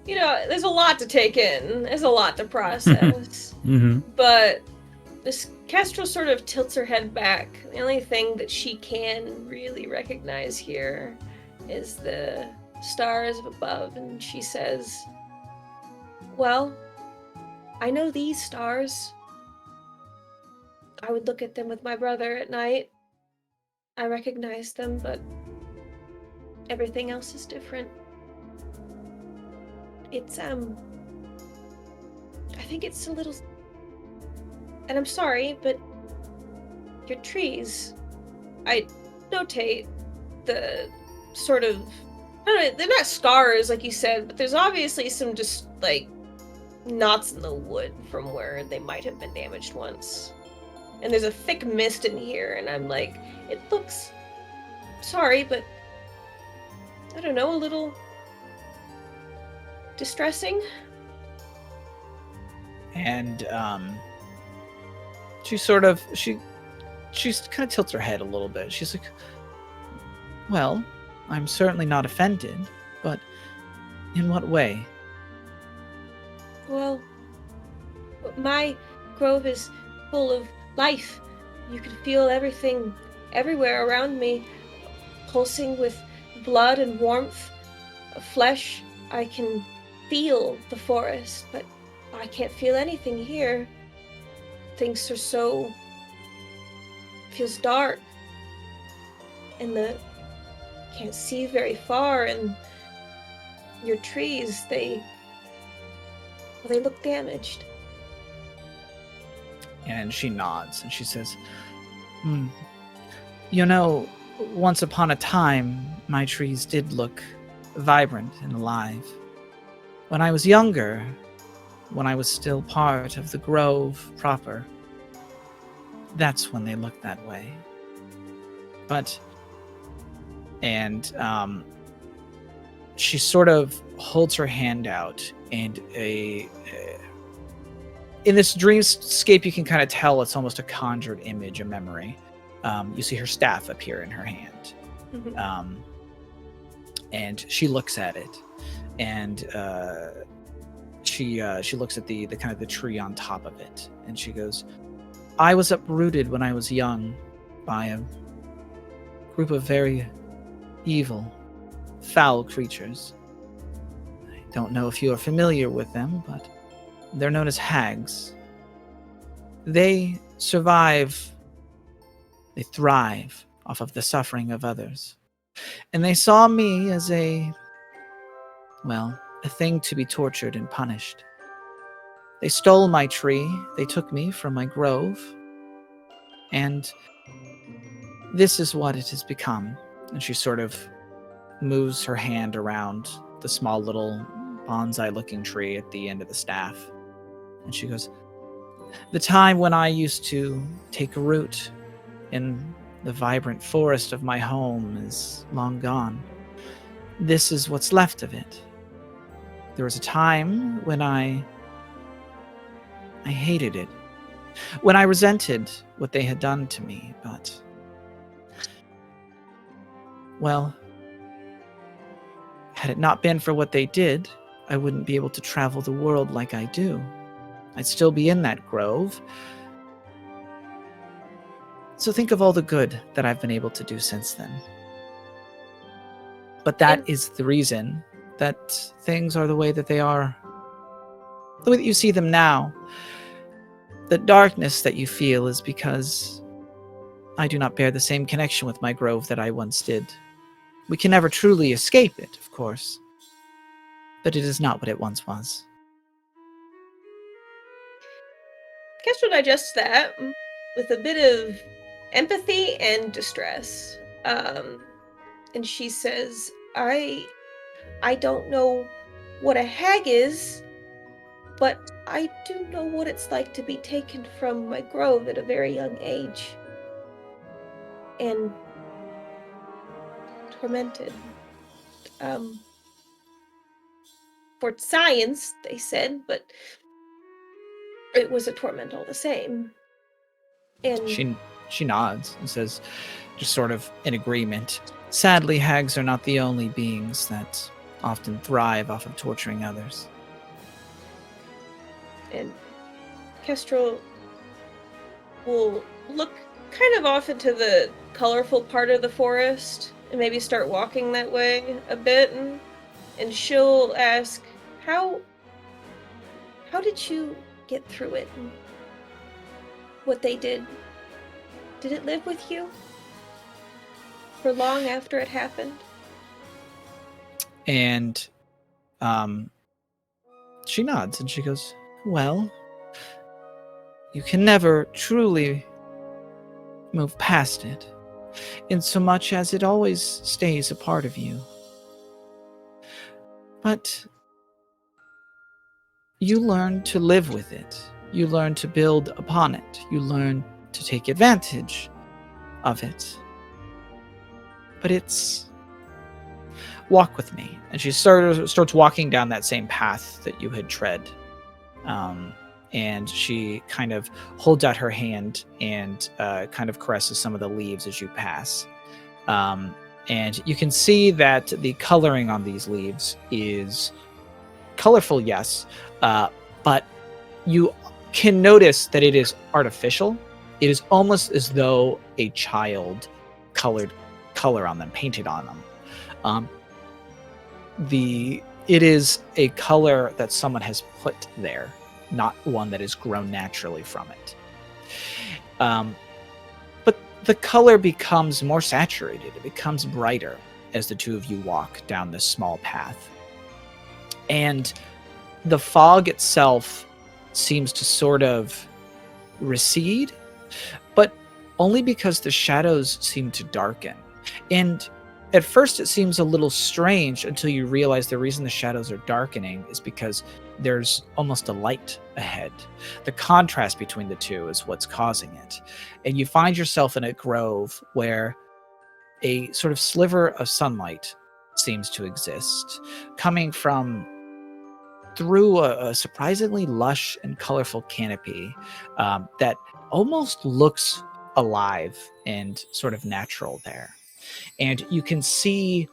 there's a lot to take in. There's a lot to process. Mm-hmm. But this Kestrel sort of tilts her head back. The only thing that she can really recognize here is the stars above, and she says, well, I know these stars. I would look at them with my brother at night. I recognize them, but everything else is different. It's, I think it's a little... And I'm sorry, but your trees, I notate the sort of... I don't know, they're not scars, like you said, but there's obviously some just, like, knots in the wood from where they might have been damaged once. And there's a thick mist in here, and I'm like, it looks... Sorry, but... I don't know, a little... distressing? And she kind of tilts her head a little bit. She's like, well, I'm certainly not offended, but in what way? Well, my grove is full of life. You can feel everything everywhere around me, pulsing with blood and warmth, flesh. I can feel the forest, but I can't feel anything here. Things are so... feels dark. And can't see very far, and your trees, they look damaged. And she nods and she says, once upon a time, my trees did look vibrant and alive. When I was younger, when I was still part of the grove proper, that's when they looked that way. And she sort of holds her hand out, and in this dreamscape, you can kind of tell it's almost a conjured image, a memory. You see her staff appear in her hand. Mm-hmm. And she looks at it, and she looks at the kind of the tree on top of it, and she goes, I was uprooted when I was young by a group of very evil, foul creatures. I don't know if you are familiar with them, but they're known as hags. They survive, they thrive off of the suffering of others. And they saw me as a thing to be tortured and punished. They stole my tree, they took me from my grove, and this is what it has become. And she sort of moves her hand around the small little bonsai-looking tree at the end of the staff. And she goes, the time when I used to take root in the vibrant forest of my home is long gone. This is what's left of it. There was a time when I hated it, when I resented what they had done to me, but... well, had it not been for what they did, I wouldn't be able to travel the world like I do. I'd still be in that grove. So think of all the good that I've been able to do since then. But that is the reason that things are the way that they are. The way that you see them now. The darkness that you feel is because I do not bear the same connection with my grove that I once did. We can never truly escape it, of course. But it is not what it once was. Kestrel digests that with a bit of empathy and distress. And she says, I don't know what a hag is, but I do know what it's like to be taken from my grove at a very young age. And tormented. For science, they said, but it was a torment all the same. And she nods and says, just sort of in agreement, sadly, hags are not the only beings that often thrive off of torturing others. And Kestrel will look kind of off into the colorful part of the forest and maybe start walking that way a bit, and she'll ask, how did you get through it? And what they did it live with you for long after it happened? And she nods and she goes, well, you can never truly move past it, in so much as it always stays a part of you. But you learn to live with it. You learn to build upon it. You learn to take advantage of it. But it's... Walk with me. And she starts walking down that same path that you had tread. And she kind of holds out her hand and kind of caresses some of the leaves as you pass. And you can see that the coloring on these leaves is colorful, yes, but you can notice that it is artificial. It is almost as though a child colored color on them, painted on them. It is a color that someone has put there, not one that has grown naturally from it. But the color becomes more saturated. It becomes brighter as the two of you walk down this small path. And the fog itself seems to sort of recede, but only because the shadows seem to darken. And at first it seems a little strange until you realize the reason the shadows are darkening is because there's almost a light ahead. The contrast between the two is what's causing it. And you find yourself in a grove where a sort of sliver of sunlight seems to exist, coming from through a surprisingly lush and colorful canopy that almost looks alive and sort of natural there. And you can see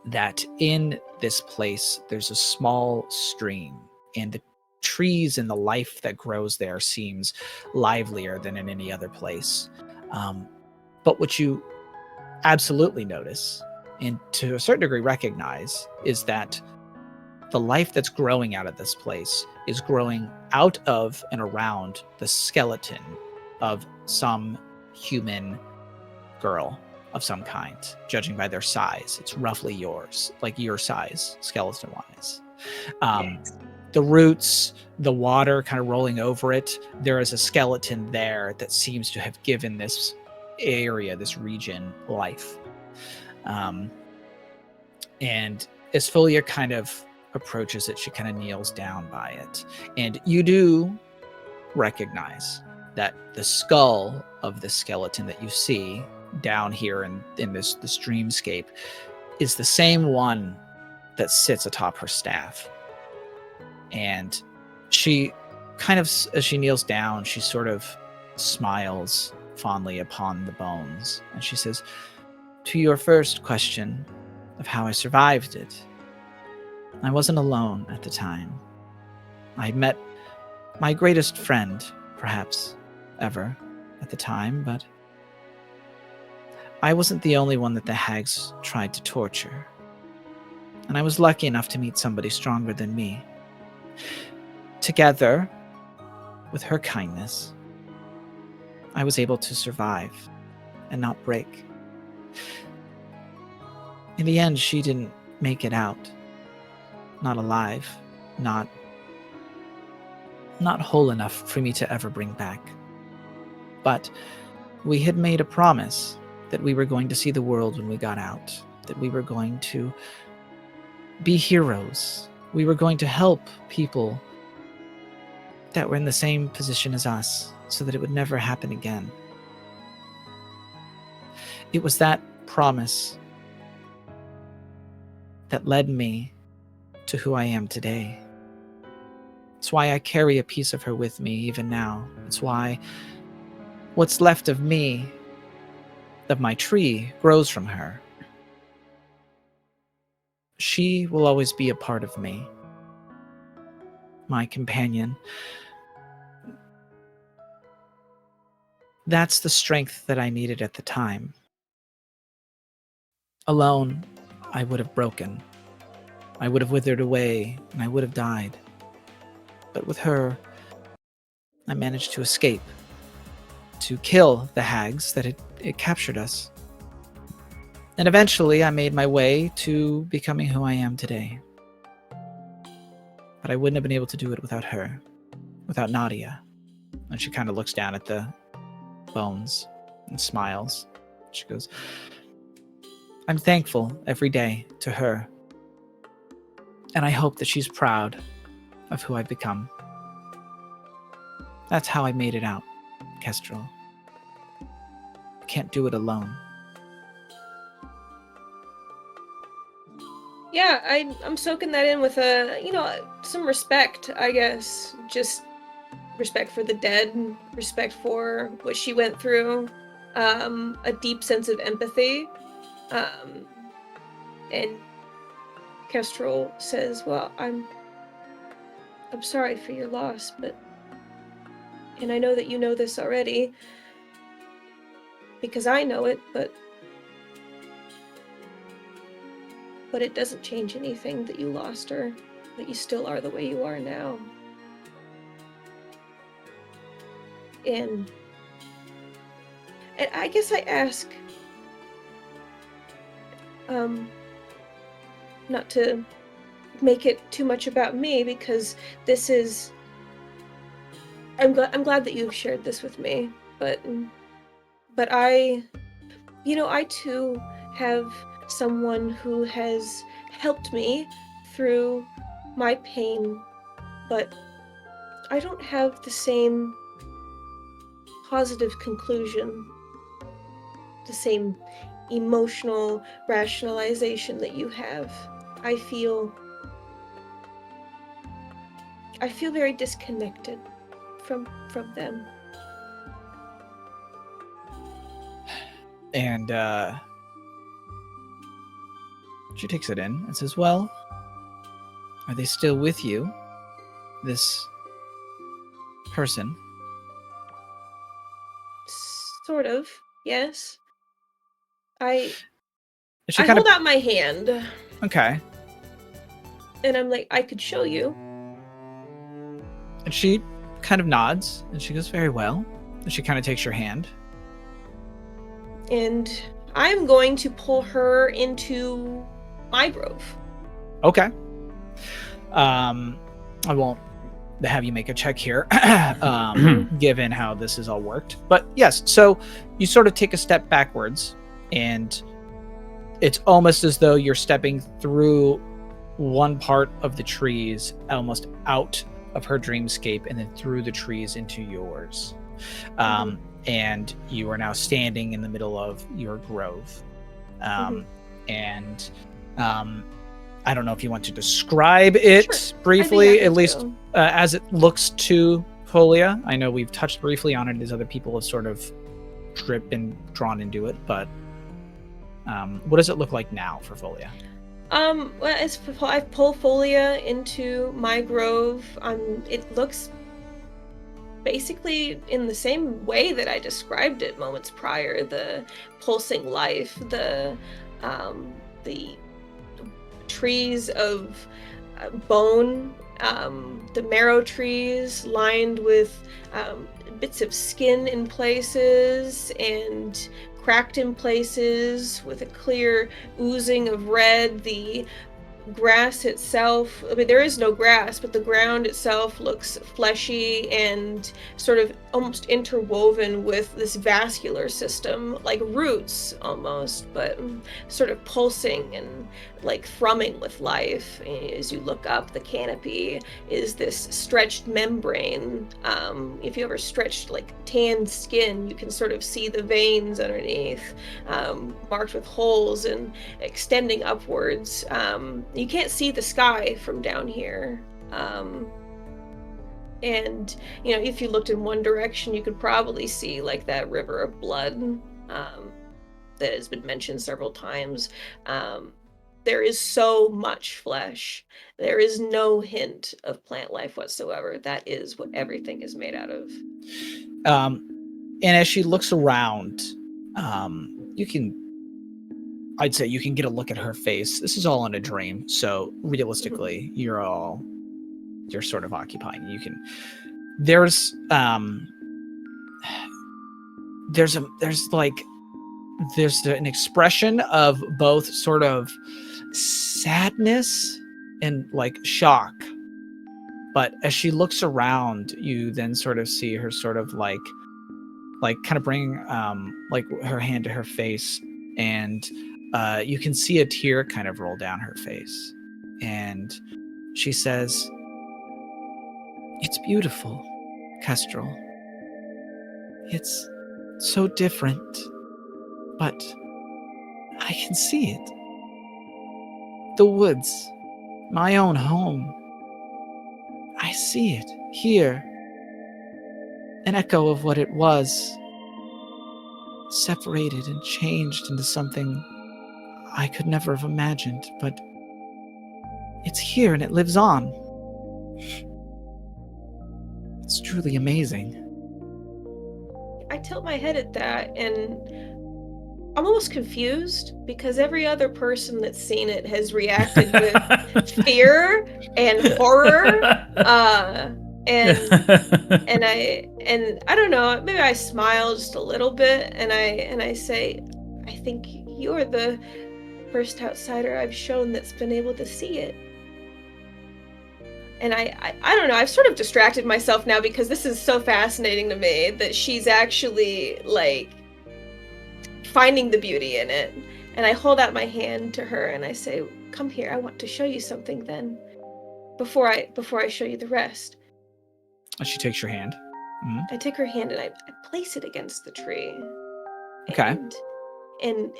that in this place, there's a small stream, and the trees and the life that grows there seems livelier than in any other place. But what you absolutely notice, and to a certain degree recognize, is that the life that's growing out of this place is growing out of and around the skeleton of some human girl of some kind, judging by their size. It's roughly yours, like your size, skeleton-wise. Yes. The roots, the water kind of rolling over it, there is a skeleton there that seems to have given this area, this region, life. And as Folia kind of approaches it, she kind of kneels down by it. And you do recognize that the skull of the skeleton that you see down here in this dreamscape is the same one that sits atop her staff. And she kind of, as she kneels down, she sort of smiles fondly upon the bones. And she says, to your first question of how I survived it, I wasn't alone at the time. I met my greatest friend, perhaps ever, at the time, but I wasn't the only one that the hags tried to torture. And I was lucky enough to meet somebody stronger than me. Together, with her kindness, I was able to survive and not break. In the end, she didn't make it out. Not alive, not whole enough for me to ever bring back. But we had made a promise that we were going to see the world when we got out, that we were going to be heroes. We were going to help people that were in the same position as us so that it would never happen again. It was that promise that led me to who I am today. It's why I carry a piece of her with me even now. It's why what's left of me, of my tree, grows from her. she will always be a part of me. My companion. That's the strength that I needed at the time. Alone, I would have broken. I would have withered away, and I would have died. But with her, I managed to escape, to kill the hags that it captured us. And eventually, I made my way to becoming who I am today. But I wouldn't have been able to do it without her, without Nadia. And she kind of looks down at the bones and smiles. She goes, I'm thankful every day to her. And I hope that she's proud of who I've become. That's how I made it out, Kestrel. I can't do it alone. Yeah, I'm soaking that in with some respect, I guess. Just respect for the dead, respect for what she went through, a deep sense of empathy. And Kestrel says, well, I'm sorry for your loss, and I know that you know this already, because I know it, but it doesn't change anything that you lost her, that you still are the way you are now. And I guess I ask, not to make it too much about me, because this is, I'm glad that you've shared this with me, but I too have someone who has helped me through my pain, but I don't have the same positive conclusion, the same emotional rationalization that you have. I feel very disconnected from them. And she takes it in and says, well, are they still with you? This person? Sort of, yes. I She hold out my hand. Okay. And I'm like, I could show you. And she kind of nods, and she goes, very well. And she kind of takes your hand. And I'm going to pull her into my grove. Okay. I won't have you make a check here, given how this has all worked. But yes, so you sort of take a step backwards, and it's almost as though you're stepping through one part of the trees, almost out of her dreamscape, and then through the trees into yours. And you are now standing in the middle of your grove. And I don't know if you want to describe it briefly, at least as it looks to Folia. I know we've touched briefly on it as other people have sort of been drawn into it, but what does it look like now for Folia? Well, I pull Folia into my grove. It looks basically in the same way that I described it moments prior. The pulsing life, the trees of bone, the marrow trees lined with bits of skin in places and cracked in places with a clear oozing of red. The grass itself, I mean, there is no grass, but the ground itself looks fleshy and sort of almost interwoven with this vascular system, like roots almost, but sort of pulsing and like thrumming with life. As you look up, the canopy is this stretched membrane. If you ever stretched like tanned skin, you can sort of see the veins underneath, marked with holes and extending upwards. You can't see the sky from down here. And, if you looked in one direction, you could probably see like that river of blood that has been mentioned several times. there is so much flesh. There is no hint of plant life whatsoever. That is what everything is made out of. And as she looks around, I'd say you can get a look at her face. This is all in a dream, so realistically, you're sort of occupying. You can. There's an expression of both sort of sadness and like shock. But as she looks around, you then sort of see her sort of like kind of bring like her hand to her face, and you can see a tear kind of roll down her face. And she says, "It's beautiful, Kestrel. It's so different, but I can see it. The woods, my own home. I see it here. An echo of what it was, separated and changed into something I could never have imagined, but it's here and it lives on. It's truly amazing." I tilt my head at that, and I'm almost confused because every other person that's seen it has reacted with fear and horror. And I don't know, maybe I smile just a little bit, and I say, I think you're the first outsider I've shown that's been able to see it. And I don't know, I've sort of distracted myself now because this is so fascinating to me that she's actually like finding the beauty in it. And I hold out my hand to her and I say, "Come here, I want to show you something then, before I show you the rest." And she takes your hand. Mm-hmm. I take her hand and I place it against the tree. Okay. And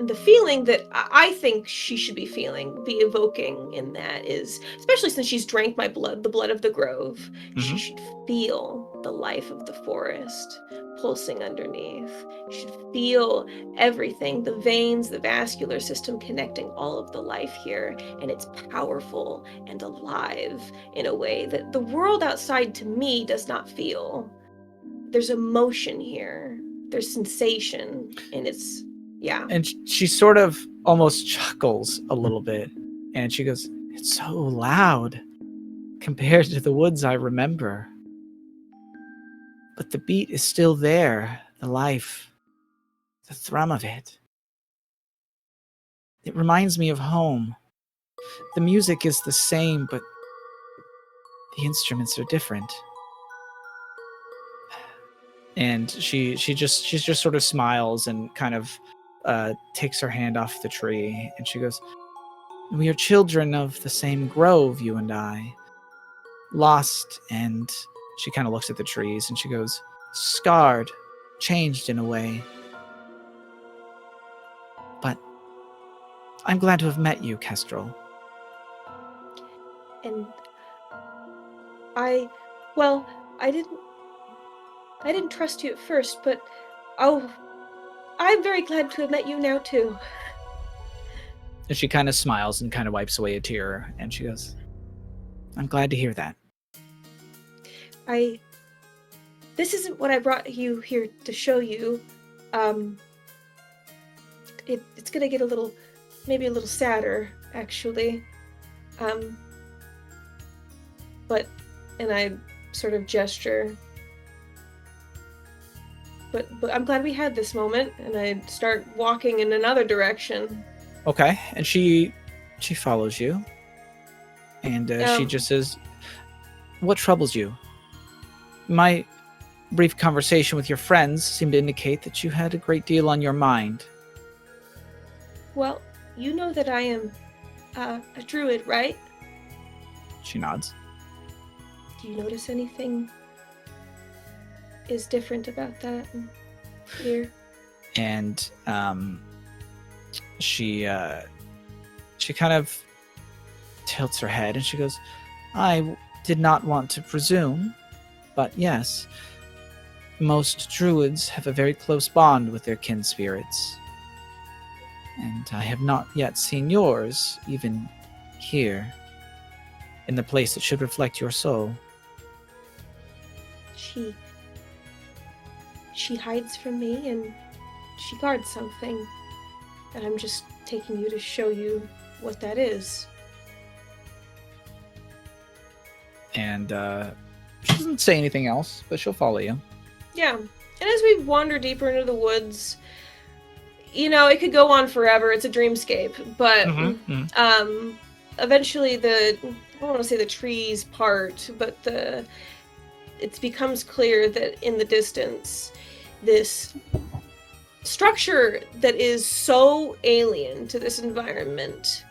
the feeling that I think she should be evoking in that is, especially since she's drank my blood, the blood of the grove, she should feel the life of the forest pulsing underneath. She should feel everything, the veins, the vascular system connecting all of the life here, and it's powerful and alive in a way that the world outside to me does not feel. There's emotion here, there's sensation, and it's, yeah. And she sort of almost chuckles a little bit, and she goes, "It's so loud compared to the woods I remember. But the beat is still there, the life, the thrum of it. It reminds me of home. The music is the same, but the instruments are different." And she just sort of smiles and kind of takes her hand off the tree, and she goes, "We are children of the same grove, you and I. Lost," and she kind of looks at the trees and she goes, "scarred, changed in a way. But I'm glad to have met you, Kestrel." And I didn't trust you at first, but I'm very glad to have met you now too. And she kind of smiles and kind of wipes away a tear, and she goes, "I'm glad to hear that." This isn't what I brought you here to show you. It's gonna get maybe a little sadder, actually. And I sort of gesture. But I'm glad we had this moment, and I start walking in another direction. Okay, and she follows you, and she just says, "What troubles you? My brief conversation with your friends seemed to indicate that you had a great deal on your mind." Well, you know that I am a druid, right? She nods. Do you notice anything is different about that here? And she kind of tilts her head and she goes, "I did not want to presume, but yes, most druids have a very close bond with their kin spirits." And I have not yet seen yours, even here, in the place that should reflect your soul. She hides from me, and she guards something. And I'm just taking you to show you what that is. And she doesn't say anything else, but she'll follow you. Yeah. And as we wander deeper into the woods, it could go on forever. It's a dreamscape. But eventually I don't want to say the trees part, but it becomes clear that in the distance, this structure that is so alien to this environment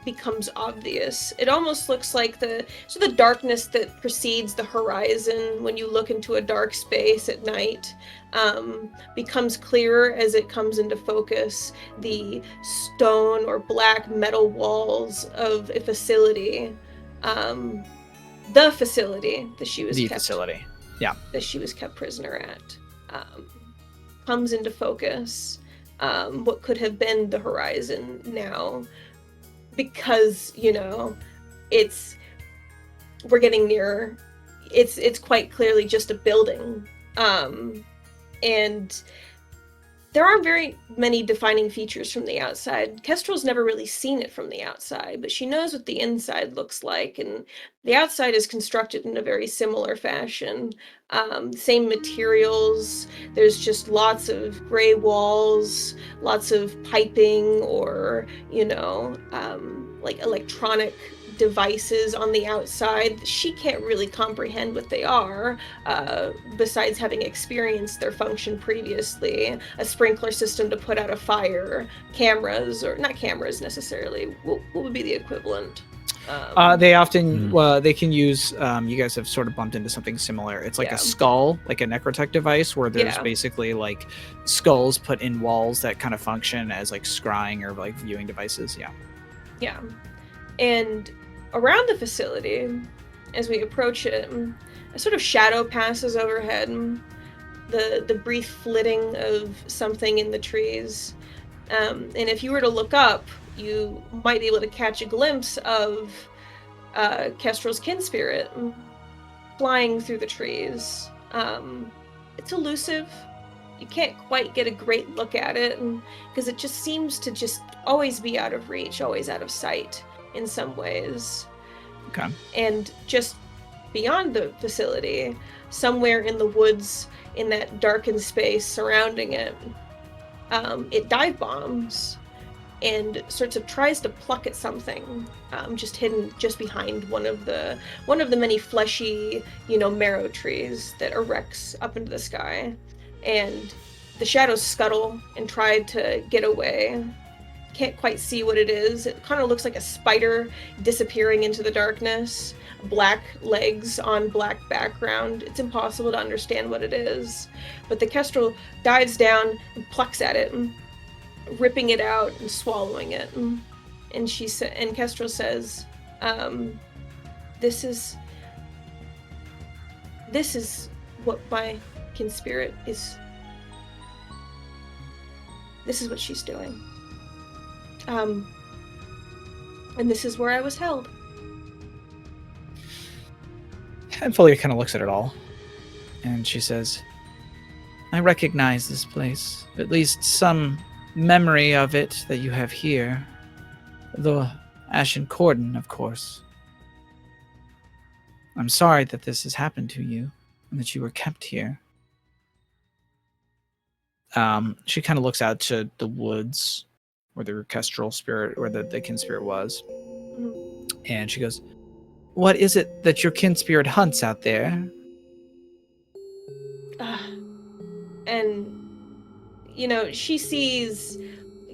becomes obvious. It almost looks like the darkness that precedes the horizon when you look into a dark space at night becomes clearer as it comes into focus. The stone or black metal walls of a facility, the facility that she was that she was kept prisoner at, comes into focus. What could have been the horizon now, because we're getting nearer. It's quite clearly just a building, and there aren't very many defining features from the outside. Kestrel's never really seen it from the outside, but she knows what the inside looks like, and the outside is constructed in a very similar fashion. Same materials. There's just lots of gray walls, lots of piping, or like electronic devices on the outside. She can't really comprehend what they are, besides having experienced their function previously. A sprinkler system to put out a fire, cameras, or not cameras necessarily. What would be the equivalent? They often they can use. You guys have sort of bumped into something similar. It's like a skull, like a necrotech device, where there's basically like skulls put in walls that kind of function as like scrying or like viewing devices. Yeah, and around the facility, as we approach it, a sort of shadow passes overhead. The brief flitting of something in the trees, and if you were to look up, you might be able to catch a glimpse of Kestrel's kin spirit flying through the trees. It's elusive. You can't quite get a great look at it, because it just seems to just always be out of reach, always out of sight in some ways. Okay. And just beyond the facility, somewhere in the woods, in that darkened space surrounding it, it dive bombs and sorts of tries to pluck at something, just hidden just behind one of the many fleshy, marrow trees that erects up into the sky. And the shadows scuttle and try to get away. Can't quite see what it is. It kind of looks like a spider disappearing into the darkness. Black legs on black background. It's impossible to understand what it is. But the Kestrel dives down and plucks at it, ripping it out and swallowing it. And Kestrel says, this is what my kin spirit is. This is what she's doing. And this is where I was held. And Folia kind of looks at it all, and she says, I recognize this place, at least some memory of it that you have here. The Ashen Cordon, of course. I'm sorry that this has happened to you, and that you were kept here. She kind of looks out to the woods where the orchestral spirit, or the kin spirit was. And she goes, what is it that your kin spirit hunts out there? And,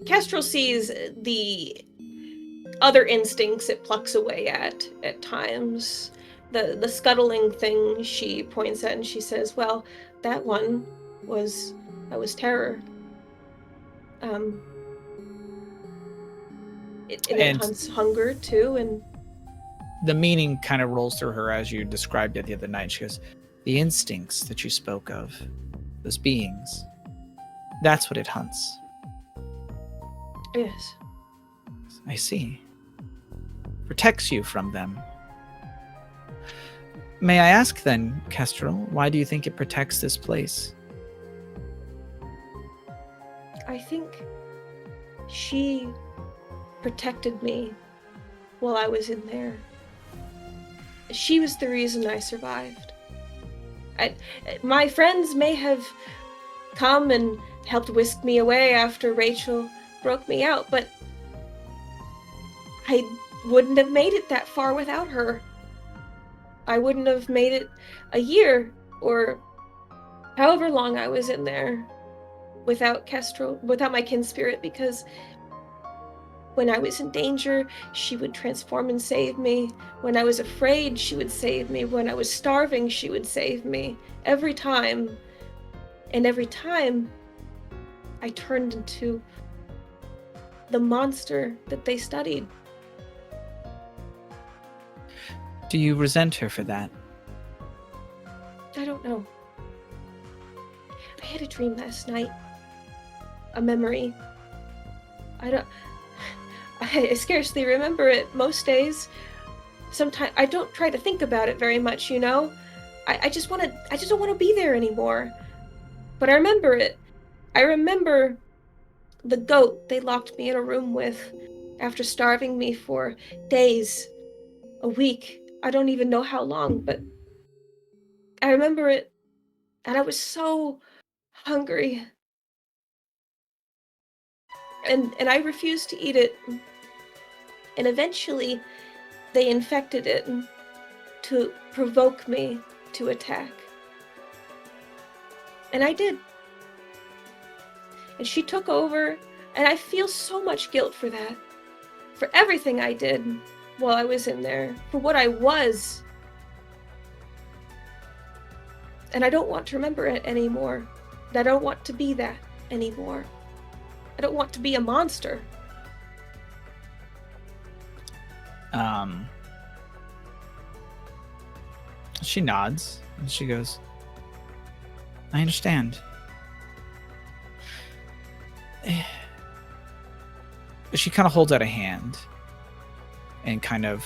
Kestrel sees the other instincts it plucks away at times. The scuttling thing she points at, and she says, well, that was terror. It hunts hunger too, and the meaning kind of rolls through her as you described it the other night. She goes, the instincts that you spoke of, those beings, that's what it hunts. Yes. I see. Protects you from them. May I ask then, Kestrel, why do you think it protects this place? I think she protected me while I was in there. She was the reason I survived. My friends may have come and helped whisk me away after Rachel broke me out, but I wouldn't have made it that far without her. I wouldn't have made it a year or however long I was in there without Kestrel, without my kin spirit, because when I was in danger, she would transform and save me. When I was afraid, she would save me. When I was starving, she would save me. Every time. And every time, I turned into the monster that they studied. Do you resent her for that? I don't know. I had a dream last night. A memory. I scarcely remember it most days. Sometimes I don't try to think about it very much, you know? I just don't want to be there anymore. But I remember it. I remember the goat they locked me in a room with after starving me for days, a week. I don't even know how long, but I remember it, and I was so hungry. And I refused to eat it. And eventually, they infected it to provoke me to attack. And I did. And she took over, and I feel so much guilt for that. For everything I did while I was in there. For what I was. And I don't want to remember it anymore. I don't want to be that anymore. I don't want to be a monster. She nods and she goes, I understand. She kind of holds out a hand and kind of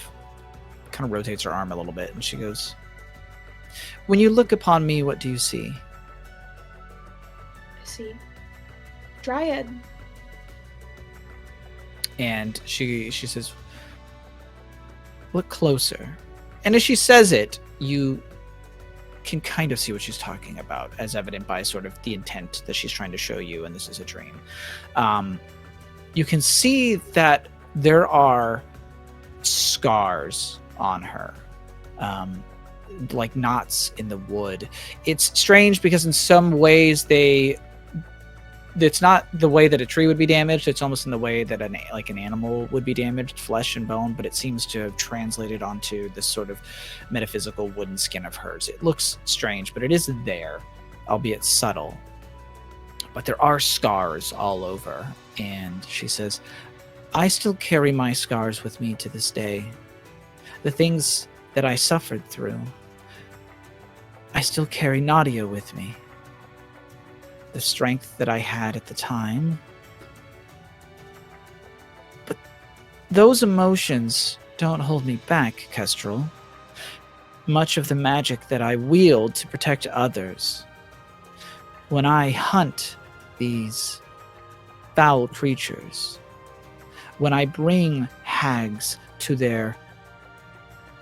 rotates her arm a little bit, and she goes, when you look upon me, what do you see? I see. Dryad. And she says, look closer. And as she says it, you can kind of see what she's talking about, as evident by sort of the intent that she's trying to show you, and this is a dream. You can see that there are scars on her, like knots in the wood. It's strange because in some ways it's not the way that a tree would be damaged. It's almost in the way that an animal would be damaged, flesh and bone, but it seems to have translated onto this sort of metaphysical wooden skin of hers. It looks strange, but it is there, albeit subtle. But there are scars all over. And she says, I still carry my scars with me to this day. The things that I suffered through. I still carry Nadia with me. The strength that I had at the time. But those emotions don't hold me back, Kestrel. Much of the magic that I wield to protect others. When I hunt these foul creatures, when I bring hags to their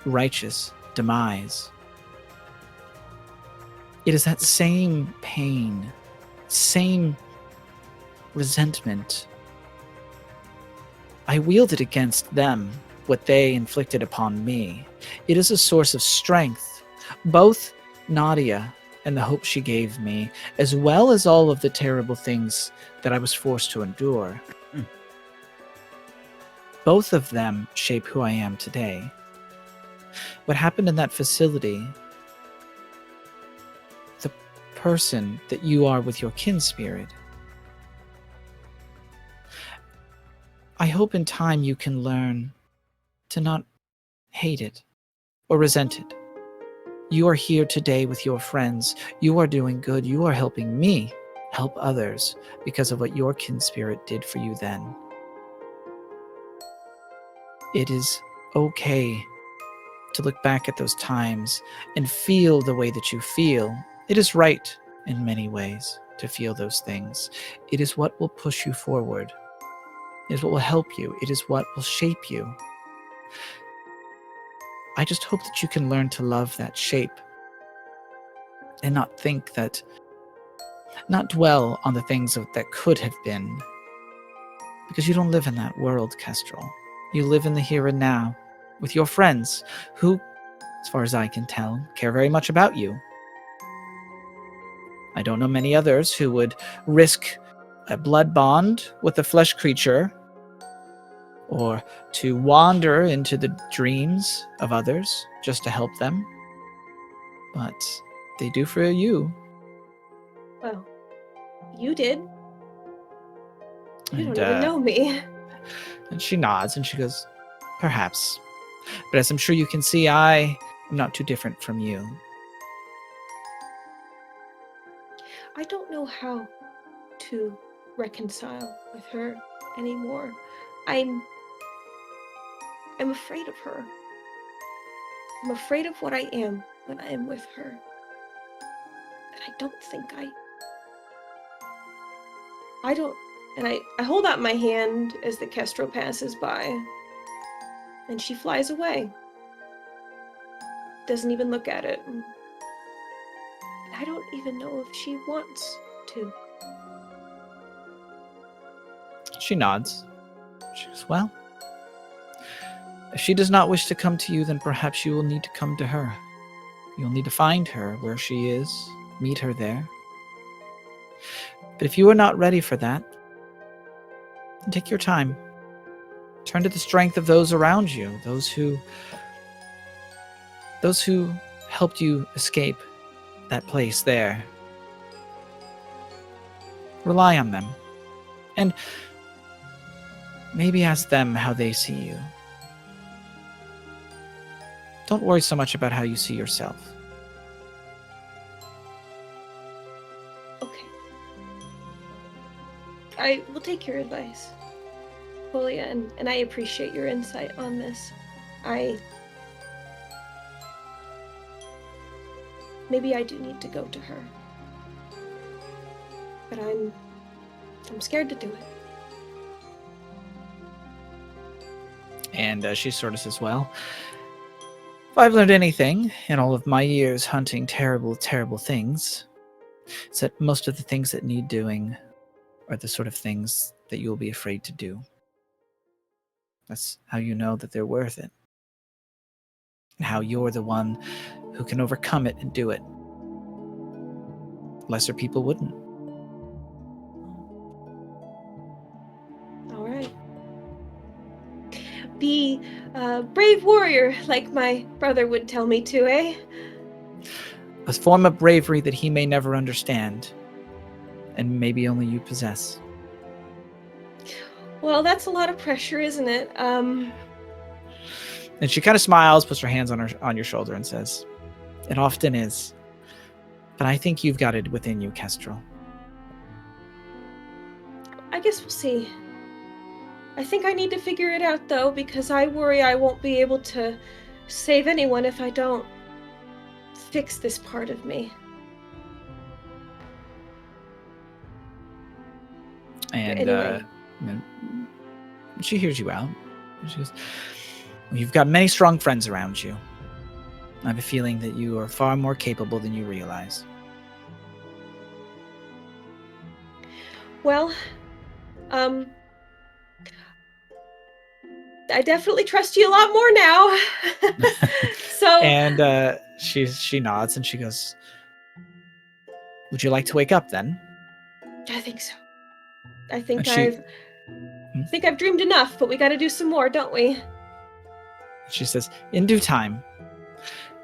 righteous demise, it is that same pain, same resentment. I wield it against them, what they inflicted upon me. It is a source of strength, both Nadia and the hope she gave me, as well as all of the terrible things that I was forced to endure. Both of them shape who I am today. What happened in that facility, the person that you are with your kin spirit, I hope in time you can learn to not hate it or resent it. You are here today with your friends. You are doing good. You are helping me help others because of what your kin spirit did for you then. It is okay to look back at those times and feel the way that you feel. It is right in many ways to feel those things. It is what will push you forward. It is what will help you. It is what will shape you. I just hope that you can learn to love that shape and not dwell on the things that could have been. Because you don't live in that world, Kestrel. You live in the here and now with your friends who, as far as I can tell, care very much about you. I don't know many others who would risk a blood bond with a flesh creature or to wander into the dreams of others just to help them. But they do for you. Well, you did. You And, don't even know me. And she nods and she goes, perhaps. But as I'm sure you can see, I am not too different from you. I don't know how to reconcile with her anymore. I'm afraid of her. I'm afraid of what I am when I am with her. And I don't think I don't, and I hold out my hand as the Kestrel passes by, and she flies away. Doesn't even look at it. And I don't even know if she wants to. She nods. She goes, well, if she does not wish to come to you, then perhaps you will need to come to her. You'll need to find her where she is, meet her there. But if you are not ready for that, then take your time. Turn to the strength of those around you, those who helped you escape that place there. Rely on them. And maybe ask them how they see you. Don't worry so much about how you see yourself. Okay. I will take your advice, Julia, and I appreciate your insight on this. Maybe I do need to go to her. But I'm scared to do it. And she sort of says, well, if I've learned anything in all of my years hunting terrible, terrible things, it's that most of the things that need doing are the sort of things that you'll be afraid to do. That's how you know that they're worth it. And how you're the one who can overcome it and do it. Lesser people wouldn't. All right. Be a brave warrior, like my brother would tell me to, eh? A form of bravery that he may never understand, and maybe only you possess. Well, that's a lot of pressure, isn't it? And she kind of smiles, puts her hands on your shoulder, and says, "It often is, but I think you've got it within you, Kestrel." I guess we'll see. I think I need to figure it out, though, because I worry I won't be able to save anyone if I don't fix this part of me. And anyway. She hears you out. She goes, "You've got many strong friends around you. I have a feeling that you are far more capable than you realize." Well, I definitely trust you a lot more now. So. And she nods and she goes, "Would you like to wake up then?" I think so. I think And I've dreamed enough, but we got to do some more, don't we? She says, "In due time."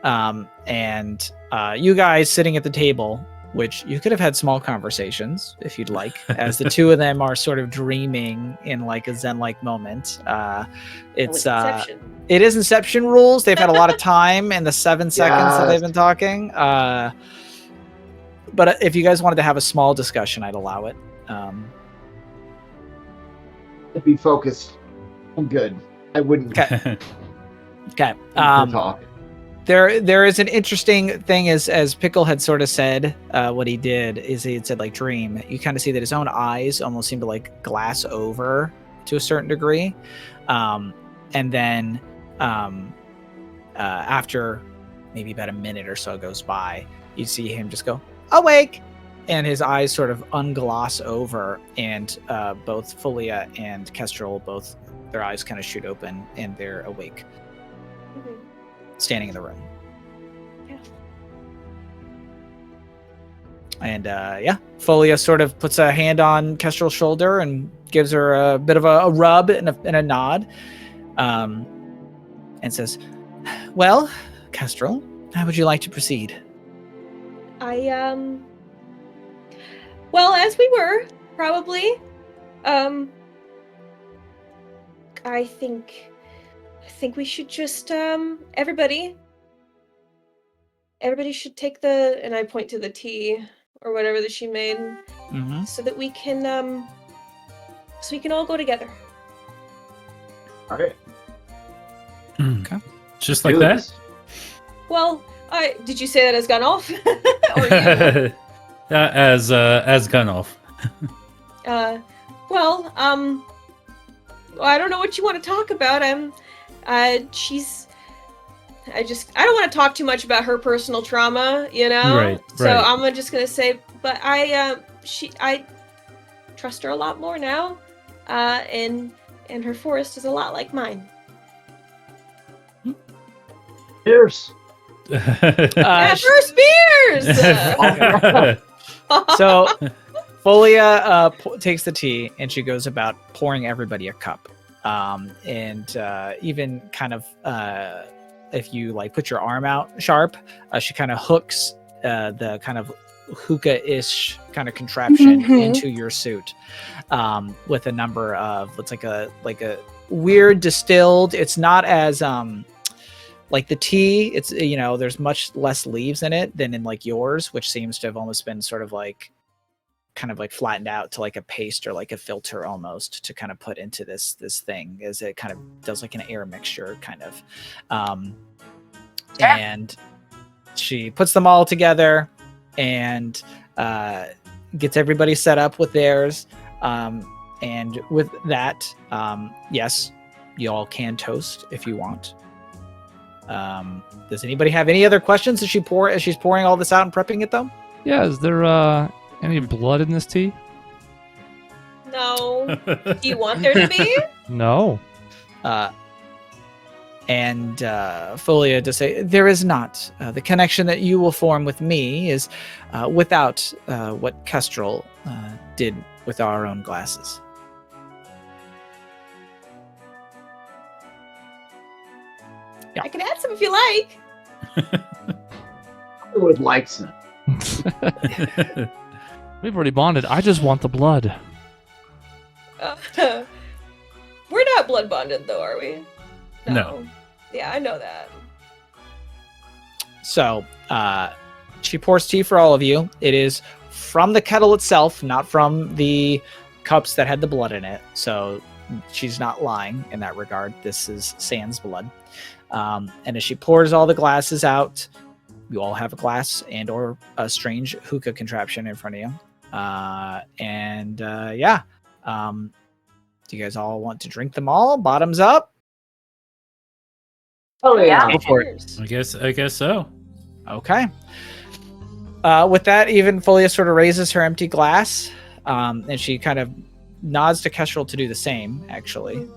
You guys sitting at the table, which you could have had small conversations if you'd like, as the two of them are sort of dreaming in like a Zen-like moment. It is Inception rules. They've had a lot of time in the 7 seconds that they've been talking. But if you guys wanted to have a small discussion, I'd allow it. To be focused. I'm good. I wouldn't Okay. Okay. talk. There is an interesting thing as Pickle had sort of said. What he did is he had said like dream. You kind of see that his own eyes almost seem to like glass over to a certain degree, and then after maybe about a minute or so goes by, you see him just go awake, and his eyes sort of ungloss over, and both Folia and Kestrel, both their eyes kind of shoot open, and they're awake, standing in the room. Yeah. And Folia sort of puts a hand on Kestrel's shoulder and gives her a bit of a rub and a nod, and says, "Well, Kestrel, how would you like to proceed?" Well, as we were, probably. I think we should just everybody should take and I point to the tea or whatever that she made, so that we can all go together. All right. Okay. Just like that? Well, did you say that as Gunolf? Or you? As Gunolf. Well, I don't know what you want to talk about. I don't want to talk too much about her personal trauma, you know? Right. So I'm just gonna say, but I trust her a lot more now. And her forest is a lot like mine. Cheers. First beers! So Folia takes the tea and she goes about pouring everybody a cup. And even kind of if you like put your arm out sharp, she kind of hooks the kind of hookah-ish kind of contraption into your suit with a number of it's like a weird distilled. It's not as like the tea, it's there's much less leaves in it than in like yours, which seems to have almost been sort of like kind of like flattened out to like a paste or like a filter almost to kind of put into this thing, as it kind of does like an air mixture kind of. And she puts them all together and gets everybody set up with theirs. And with that, yes, you all can toast if you want. Does anybody have any other questions as she's pouring all this out and prepping it though? Yeah, is there any blood in this tea? No. Do you want there to be? No. And Folia to say, there is not. The connection that you will form with me is without what Kestrel did with our own glasses. Yeah. I can add some if you like. I would like some. We've already bonded. I just want the blood. We're not blood bonded, though, are we? No. Yeah, I know that. So she pours tea for all of you. It is from the kettle itself, not from the cups that had the blood in it. So she's not lying in that regard. This is Sans blood. And as she pours all the glasses out, you all have a glass and or a strange hookah contraption in front of you. Do you guys all want to drink them all? Bottoms up? Oh yeah. Go for it. I guess so. Okay. With that, even Folia sort of raises her empty glass, and she kind of nods to Kestrel to do the same, actually.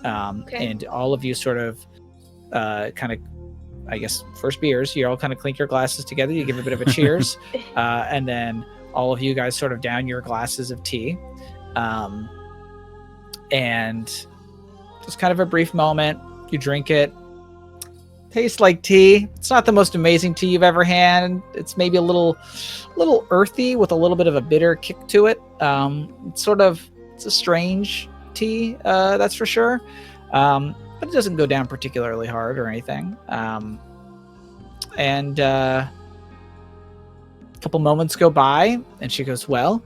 Okay. And all of you sort of kind of, I guess, first beers, you all kind of clink your glasses together, you give a bit of a cheers, and then all of you guys sort of down your glasses of tea. And just kind of a brief moment, you drink it. Tastes like tea. It's not the most amazing tea you've ever had. It's maybe a little earthy with a little bit of a bitter kick to it. It's a strange tea, that's for sure. But it doesn't go down particularly hard or anything. And a couple moments go by, and she goes, well,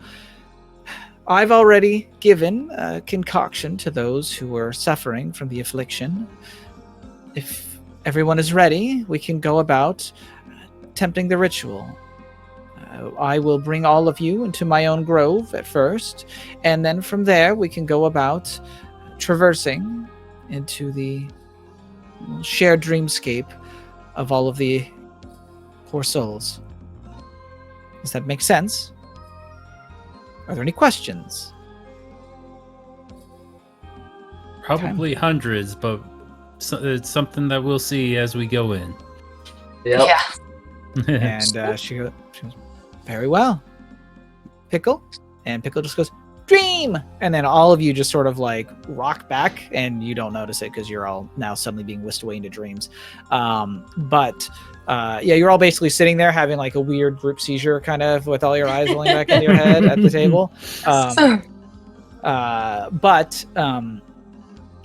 I've already given a concoction to those who are suffering from the affliction. If everyone is ready, we can go about attempting the ritual. I will bring all of you into my own grove at first, and then from there we can go about traversing into the shared dreamscape of all of the poor souls. Does that make sense? Are there any questions? Probably hundreds, but it's something that we'll see as we go in. Yep. Yeah. And she goes, very well. Pickle? And Pickle just goes, dream! And then all of you just sort of like rock back, and you don't notice it because you're all now suddenly being whisked away into dreams. Yeah, you're all basically sitting there having like a weird group seizure kind of with all your eyes rolling back in your head at the table.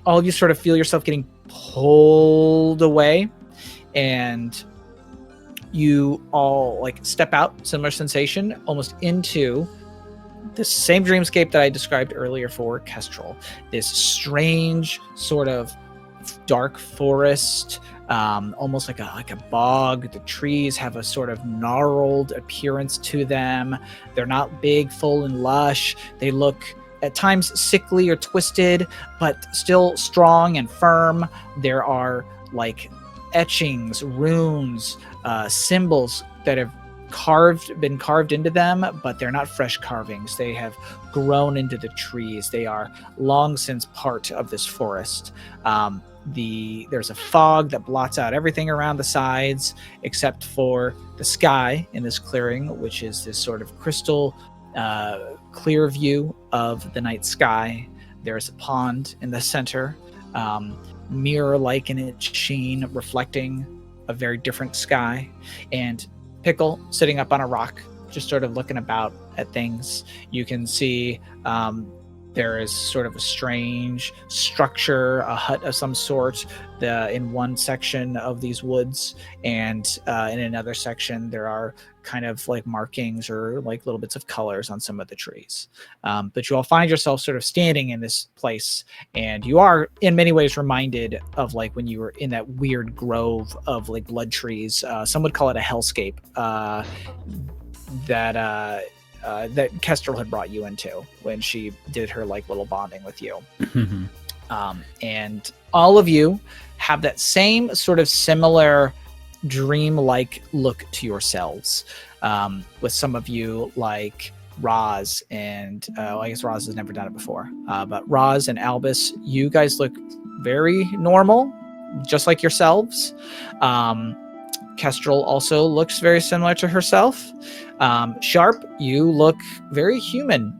All of you sort of feel yourself getting pulled away, and you all like step out, similar sensation, almost into the same dreamscape that I described earlier for Kestrel. This strange sort of dark forest, almost like a bog. The trees have a sort of gnarled appearance to them. They're not big, full, and lush. They look at times sickly or twisted, but still strong and firm. There are like etchings, runes, symbols that have been carved into them, but they're not fresh carvings. They have grown into the trees. They are long since part of this forest. There's a fog that blots out everything around the sides except for the sky in this clearing, which is this sort of crystal clear view of the night sky. There's a pond in the center, mirror-like in its sheen, reflecting a very different sky. And Pickle sitting up on a rock, just sort of looking about at things. You can see there is sort of a strange structure, a hut of some sort, in one section of these woods, and in another section there are kind of like markings or like little bits of colors on some of the trees. But you all find yourself sort of standing in this place, and you are in many ways reminded of like when you were in that weird grove of like blood trees. Some would call it a hellscape that Kestrel had brought you into when she did her like little bonding with you. And all of you have that same sort of similar dream-like look to yourselves, with some of you like Roz and I guess Roz has never done it before, but Roz and Albus, you guys look very normal, just like yourselves. Kestrel also looks very similar to herself. Sharp, you look very human.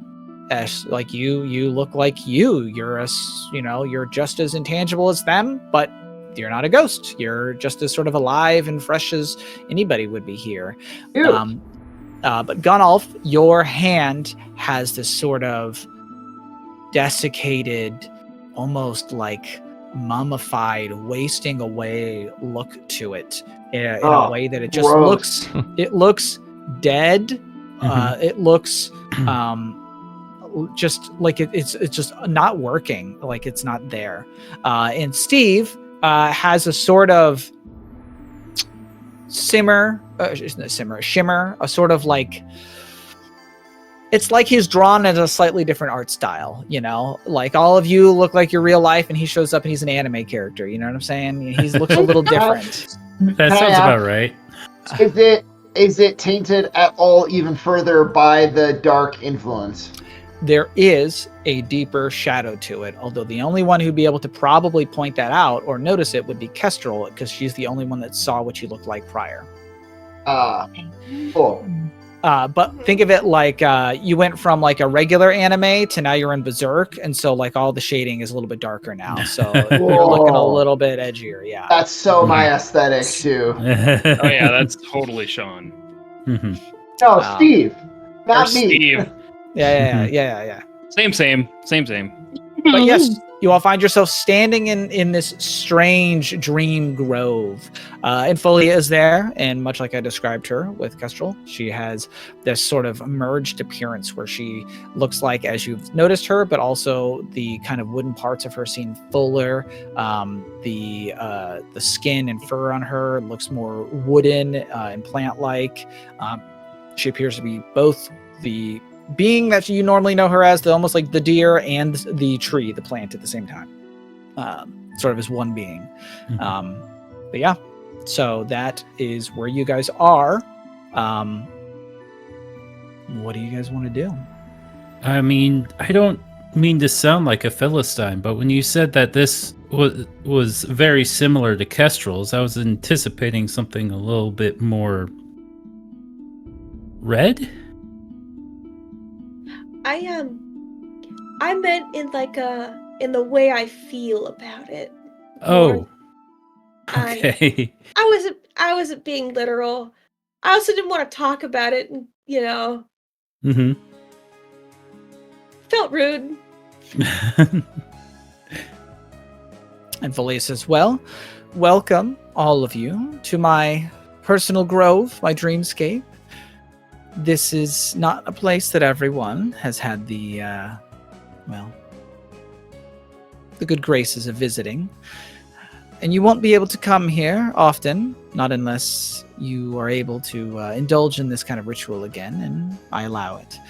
Like you look like you. You're you're just as intangible as them, but you're not a ghost. You're just as sort of alive and fresh as anybody would be here. But Gunnulf, your hand has this sort of desiccated, almost like mummified, wasting away look to it in a way that it just looks. It looks dead. It looks just like it's just not working. Like it's not there. And Steve has a sort of shimmer, a sort of like, it's like he's drawn in a slightly different art style, like all of you look like your real life and he shows up and he's an anime character. You know what I'm saying? He looks a little different. That sounds about right. Is it tainted at all even further by the dark influence? There is a deeper shadow to it, although the only one who'd be able to probably point that out or notice it would be Kestrel, because she's the only one that saw what you looked like prior. Cool. But think of it like you went from like a regular anime to now you're in Berserk, and so like all the shading is a little bit darker now, so you're looking a little bit edgier. Yeah, that's so my aesthetic too. Oh yeah, that's totally Sean. No, Steve, not me. Steve. Yeah. Same. But yes, You all find yourself standing in this strange dream grove. And Folia is there, and much like I described her with Kestrel, she has this sort of merged appearance where she looks like, as you've noticed her, but also the kind of wooden parts of her seem fuller. The skin and fur on her looks more wooden and plant-like. She appears to be both the being that you normally know her as, almost like the deer, and the tree, the plant, at the same time, sort of as one being. Mhm. But yeah, so that is where you guys are. What do you guys want to do? I mean, I don't mean to sound like a Philistine, but when you said that this was very similar to Kestrel's, I was anticipating something a little bit more red. I meant in like in the way I feel about it. Oh, I wasn't being literal. I also didn't want to talk about it, and Mm-hmm. felt rude. And Folia says, well, welcome, all of you, to my personal grove, my dreamscape. This is not a place that everyone has had the good graces of visiting. And you won't be able to come here often, not unless you are able to indulge in this kind of ritual again, and I allow it.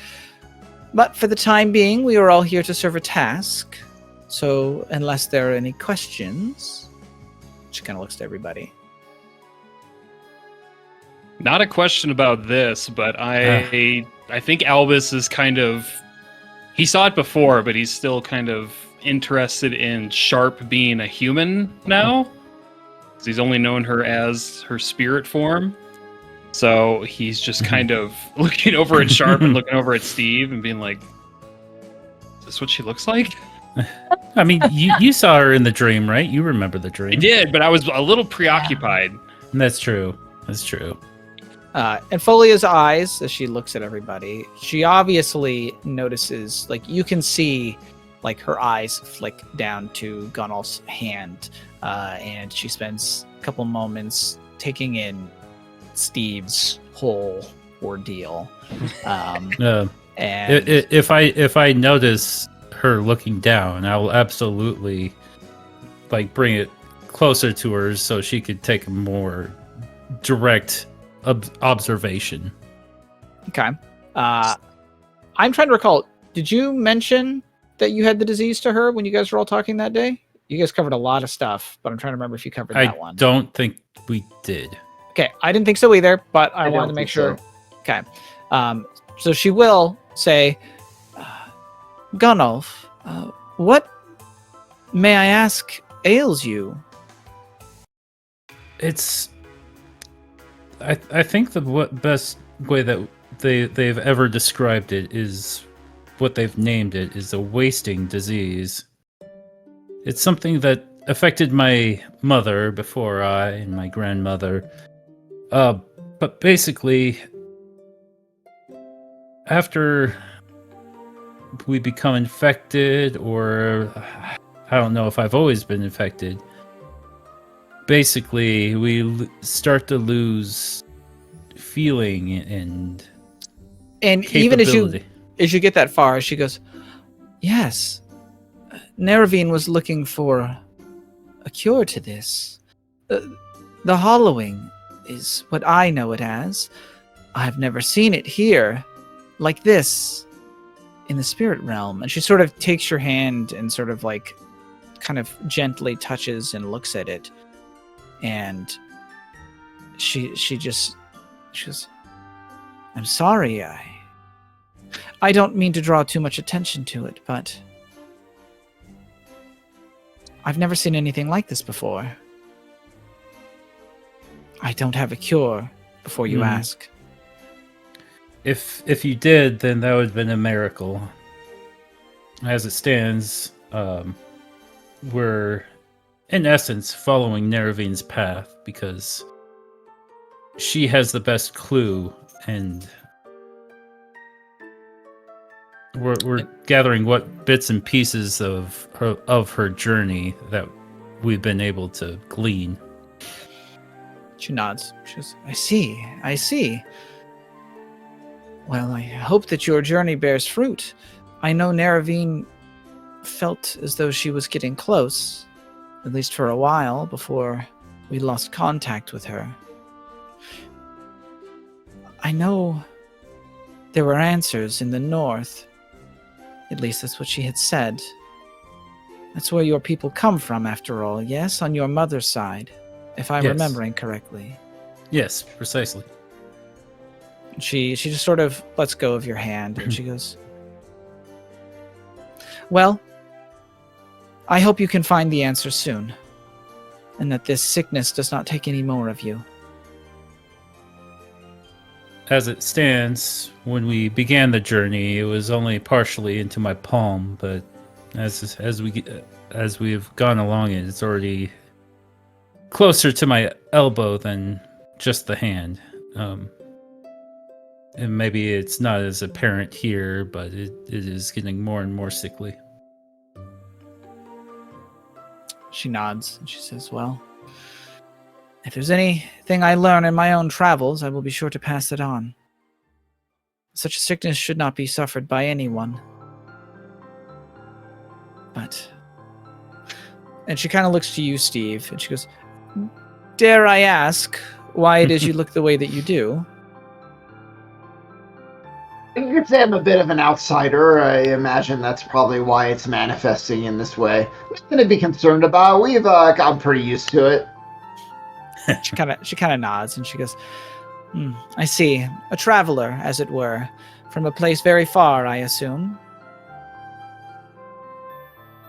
But for the time being, we are all here to serve a task. So unless there are any questions, she kind of looks to everybody. Not a question about this, but I think Albus is kind of, he saw it before, but he's still kind of interested in Sharp being a human now. 'Cause he's only known her as her spirit form. So he's just kind of looking over at Sharp and looking over at Steve and being like, is this what she looks like? I mean, you saw her in the dream, right? You remember the dream. I did, but I was a little preoccupied. That's true. That's true. And Folia's eyes, as she looks at everybody, she obviously notices, like, you can see, like, her eyes flick down to Gunnulf's hand, and she spends a couple moments taking in Steve's whole ordeal. And If I notice her looking down, I will absolutely like bring it closer to her so she could take a more direct observation. Okay. I'm trying to recall. Did you mention that you had the disease to her when you guys were all talking that day? You guys covered a lot of stuff, but I'm trying to remember if you covered that one. I don't think we did. Okay, I didn't think so either, but I wanted to make sure. So. Okay. So she will say, Gunnulf, what, may I ask, ails you? It's... I think the best way that they've ever described it is what they've named it is a wasting disease. It's something that affected my mother before I and my grandmother. But basically, after we become infected, or I don't know if I've always been infected, basically we start to lose feeling and even as you get that far, she goes, yes, Neravine was looking for a cure to this. The hollowing is what I know it as. I've never seen it here like this in the spirit realm. And she sort of takes your hand and sort of like kind of gently touches and looks at it. And she goes, I'm sorry, I don't mean to draw too much attention to it, but I've never seen anything like this before. I don't have a cure before you ask. If you did, then that would have been a miracle. As it stands, we're in essence following Neravine's path because she has the best clue, and we're gathering what bits and pieces of her journey that we've been able to glean. She nods. She goes, I see. Well, I hope that your journey bears fruit. I know Naravine felt as though she was getting close, at least for a while, before we lost contact with her. I know there were answers in the north. At least that's what she had said. That's where your people come from, after all, yes? On your mother's side, if I'm Yes. remembering correctly. Yes, precisely. She just sort of lets go of your hand, and she goes, well, I hope you can find the answer soon, and that this sickness does not take any more of you. As it stands, when we began the journey, it was only partially into my palm, but as we've gone along it, it's already closer to my elbow than just the hand. And maybe it's not as apparent here, but it is getting more and more sickly. She nods, and she says, well, if there's anything I learn in my own travels, I will be sure to pass it on. Such a sickness should not be suffered by anyone. But... And she kind of looks to you, Steve, and she goes, dare I ask why it is you look the way that you do? You could say I'm a bit of an outsider. I imagine that's probably why it's manifesting in this way. Nothing to be concerned about. We've gotten pretty used to it. She kind of nods, and she goes, I see. A traveler, as it were, from a place very far, I assume.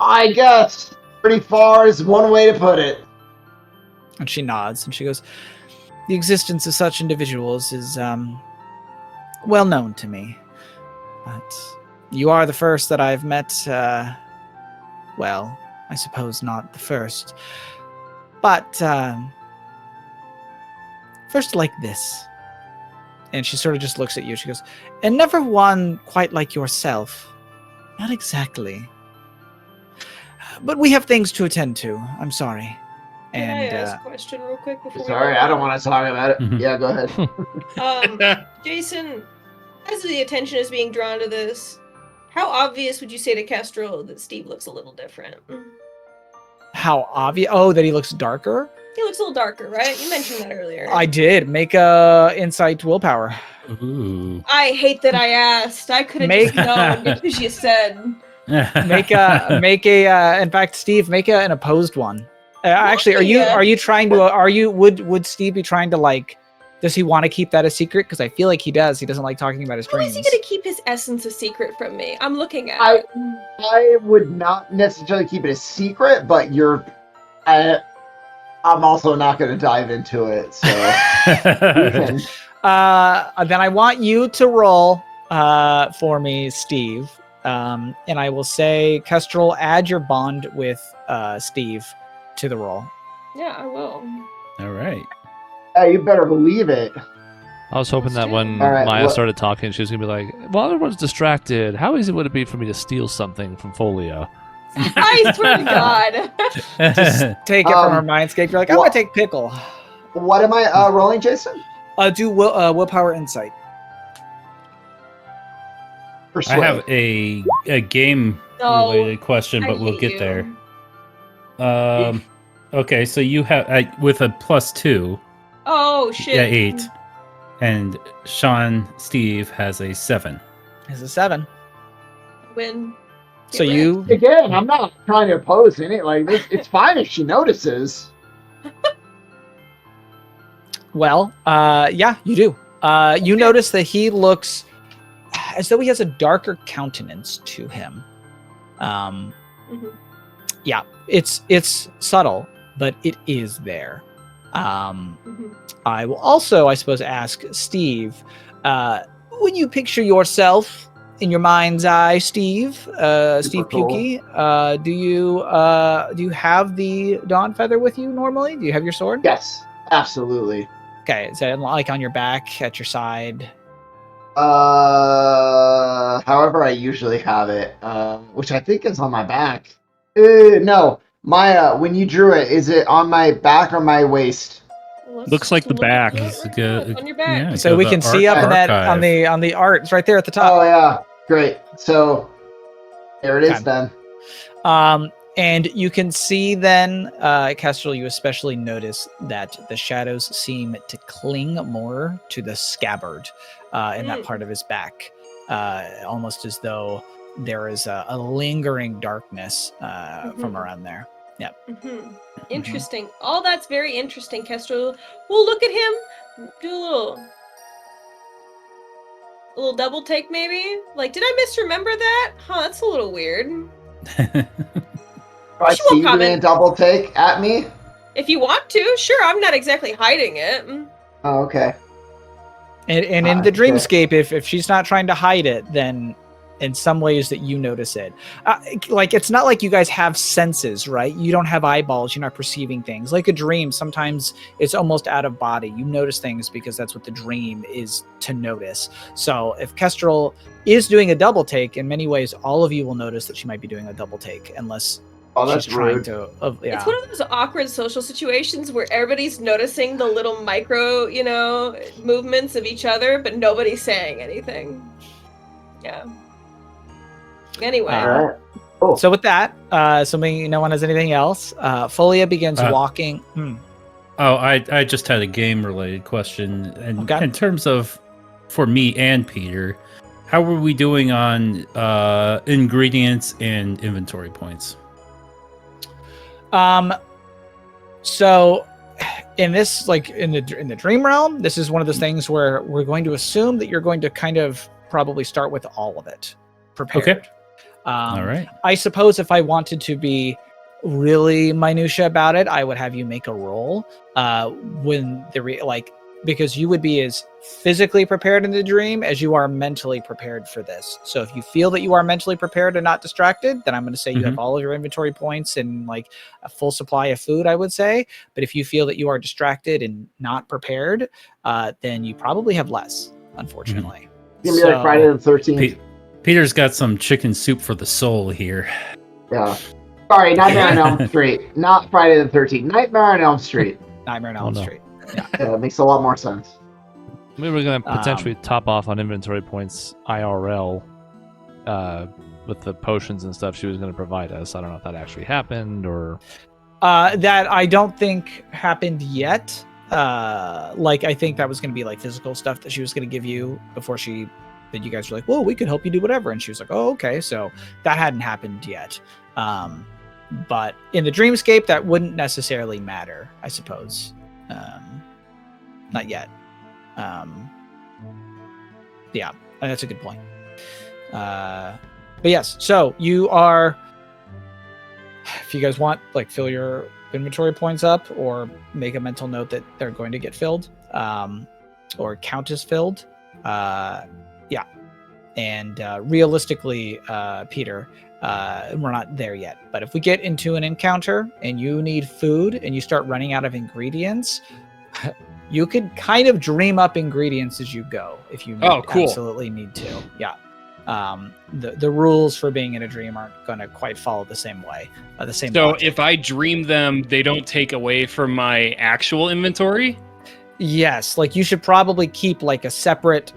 I guess pretty far is one way to put it. And she nods, and she goes, the existence of such individuals is, well known to me. But you are the first that I've met, well, I suppose not the first. But, first like this. And she sort of just looks at you. She goes, and never one quite like yourself. Not exactly. But we have things to attend to. I'm sorry. Can I And ask a question real quick before Sorry, we I don't want to talk about it. Mhm. Yeah, go ahead. Jason, as the attention is being drawn to this, how obvious would you say to Kestrel that Steve looks a little different? how obvious? Oh, that he looks darker? He looks a little darker, right? You mentioned that earlier. I did. Make a insight willpower. Ooh. I hate that I asked. I could have Make- just known because you said. Make a in fact, Steve, make an opposed one. Actually, Yeah. are you trying to would Steve be trying to, like, does he want to keep that a secret? Because I feel like he does. He doesn't like talking about his How is dreams. he going to keep his essence a secret from me? I'm looking at I- it. I would not necessarily keep it a secret, but I'm also not going to dive into it. So you can- Then I want you to roll for me, Steve. And I will say, Kestrel, add your bond with Steve to the roll. Yeah, I will. All right. you better believe it. I was hoping that when All right, Maya what- started talking, she was gonna be like, "Well, everyone's distracted. How easy would it be for me to steal something from Folio?" I swear to God. Just take it from her mindscape. You're like, I'm what- gonna take pickle. What am I rolling, Jason? Do willpower insight. I Persuade. have a game No, related question, I but we'll hate get you. there. Okay, so you have with a +2, Oh, shit. yeah, 8, and Steve has a 7. Is a 7. Win. So Get you Again, I'm not trying to oppose any like this. It's fine if she notices. Well, yeah, you do. You notice that he looks as though he has a darker countenance to him. Mhm. Yeah, it's subtle, but it is there. Mhm. I will also, I suppose, ask Steve, when you picture yourself in your mind's eye, Steve, Steve cool. Pukey, do you have the Dawn Feather with you normally? Do you have your sword? Yes, absolutely. Okay, is that like on your back, at your side? However I usually have it, which I think is on my back. No, my when you drew it, is it on my back or my waist? Let's Looks like just the look at back. it It's right good. now, on your back. Yeah, So go we the can see up in that on the art. It's right there at the top. Oh yeah, great. So there it is Okay. then. And you can see then, Kestrel, you especially notice that the shadows seem to cling more to the scabbard in that part of his back, almost as though there is a lingering darkness from around there. Yeah. Interesting. All that's very interesting, Kestrel. We'll look at him. Do a little double take, maybe. Like, did I misremember that? Huh, that's a little weird. Do I She won't see you doing a comment. double take at me? If you want to, sure. I'm not exactly hiding it. Oh, okay. And in the Okay. dreamscape, if she's not trying to hide it, then in some ways that you notice it. Like, it's not like you guys have senses, right? You don't have eyeballs. You're not perceiving things. Like a dream, sometimes it's almost out of body. You notice things because that's what the dream is to notice. So if Kestrel is doing a double take, in many ways, all of you will notice that she might be doing a double take, unless that's she's trying rude. to. It's one of those awkward social situations where everybody's noticing the little micro, movements of each other, but nobody's saying anything. Yeah. Anyway. All right. Cool. So with that, assuming no one has anything else, Folia begins walking. Oh, I just had a game-related question. And Okay. in terms of, for me and Peter, how were we doing on ingredients and inventory points? So in this, like in the dream realm, this is one of those things where we're going to assume that you're going to kind of probably start with all of it prepared. Okay. All right. I suppose if I wanted to be really minutia about it, I would have you make a roll when because you would be as physically prepared in the dream as you are mentally prepared for this. So if you feel that you are mentally prepared and not distracted, then I'm going to say you have all of your inventory points and like a full supply of food, I would say. But if you feel that you are distracted and not prepared, then you probably have less, unfortunately. It's gonna be like Friday the 13th. Peter's got some chicken soup for the soul here. Yeah. Sorry, Nightmare on Elm Street. Not Friday the 13th. Nightmare on Elm Street. Nightmare on Elm Street. Yeah, it makes a lot more sense. We were going to potentially top off on inventory points IRL with the potions and stuff she was going to provide us. I don't know if that actually happened or... That I don't think happened yet. I think that was going to be like physical stuff that she was going to give you before that you guys were like, well, we could help you do whatever. And she was like, oh, okay. So that hadn't happened yet. But in the dreamscape, that wouldn't necessarily matter, I suppose. Not yet. Yeah, that's a good point. But yes, so you are, if you guys want, like, fill your inventory points up or make a mental note that they're going to get filled, or count as filled. Yeah. And realistically, Peter, we're not there yet. But if we get into an encounter and you need food and you start running out of ingredients, you could kind of dream up ingredients as you go if you absolutely need to. Yeah. The rules for being in a dream aren't going to quite follow the same way. So logic. If I dream them, they don't take away from my actual inventory? Yes. Like you should probably keep like a separate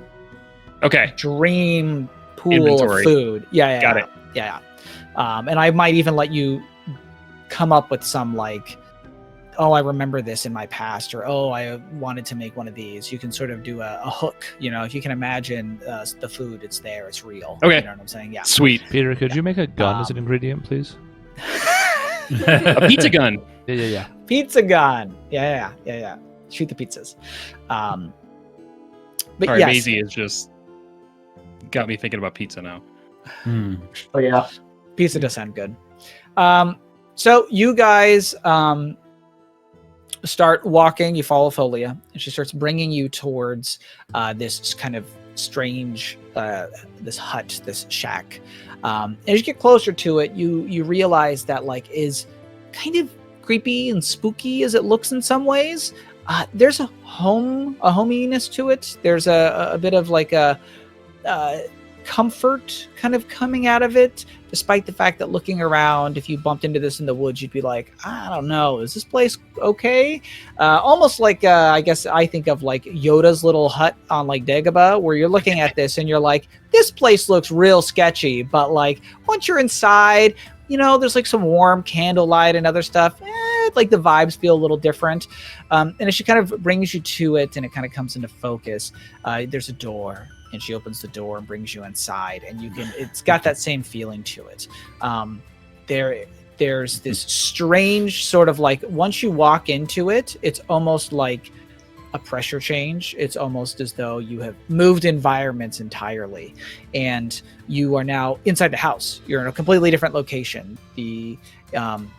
dream pool inventory. Of food. Yeah. Got it. Yeah. And I might even let you come up with some like, oh, I remember this in my past, or oh, I wanted to make one of these. You can sort of do a hook, if you can imagine the food, it's there, it's real. Okay. You know what I'm saying? Yeah. Sweet. Peter, could you make a gun as an ingredient, please? A pizza gun. Yeah. Pizza gun. Yeah. Shoot the pizzas. But sorry, yes. Maisie is just got me thinking about pizza now. Oh yeah. Pizza does sound good. So you guys start walking. You follow Folia, and she starts bringing you towards this kind of strange, this hut, this shack. And as you get closer to it, you realize that like is kind of creepy and spooky as it looks in some ways. There's a hominess to it. There's a bit of like a comfort kind of coming out of it, despite the fact that looking around, if you bumped into this in the woods, you'd be like, I don't know, is this place okay? Almost like, I guess I think of like Yoda's little hut on like Dagobah, where you're looking at this and you're like, this place looks real sketchy, but like once you're inside, you know, there's like some warm candlelight and other stuff. Like the vibes feel a little different. And as she kind of brings you to it and it kind of comes into focus, there's a door. And she opens the door and brings you inside, and it's got that same feeling to it. There's this strange sort of like, once you walk into it, it's almost like a pressure change. It's almost as though you have moved environments entirely, and you are now inside the house. You're in a completely different location.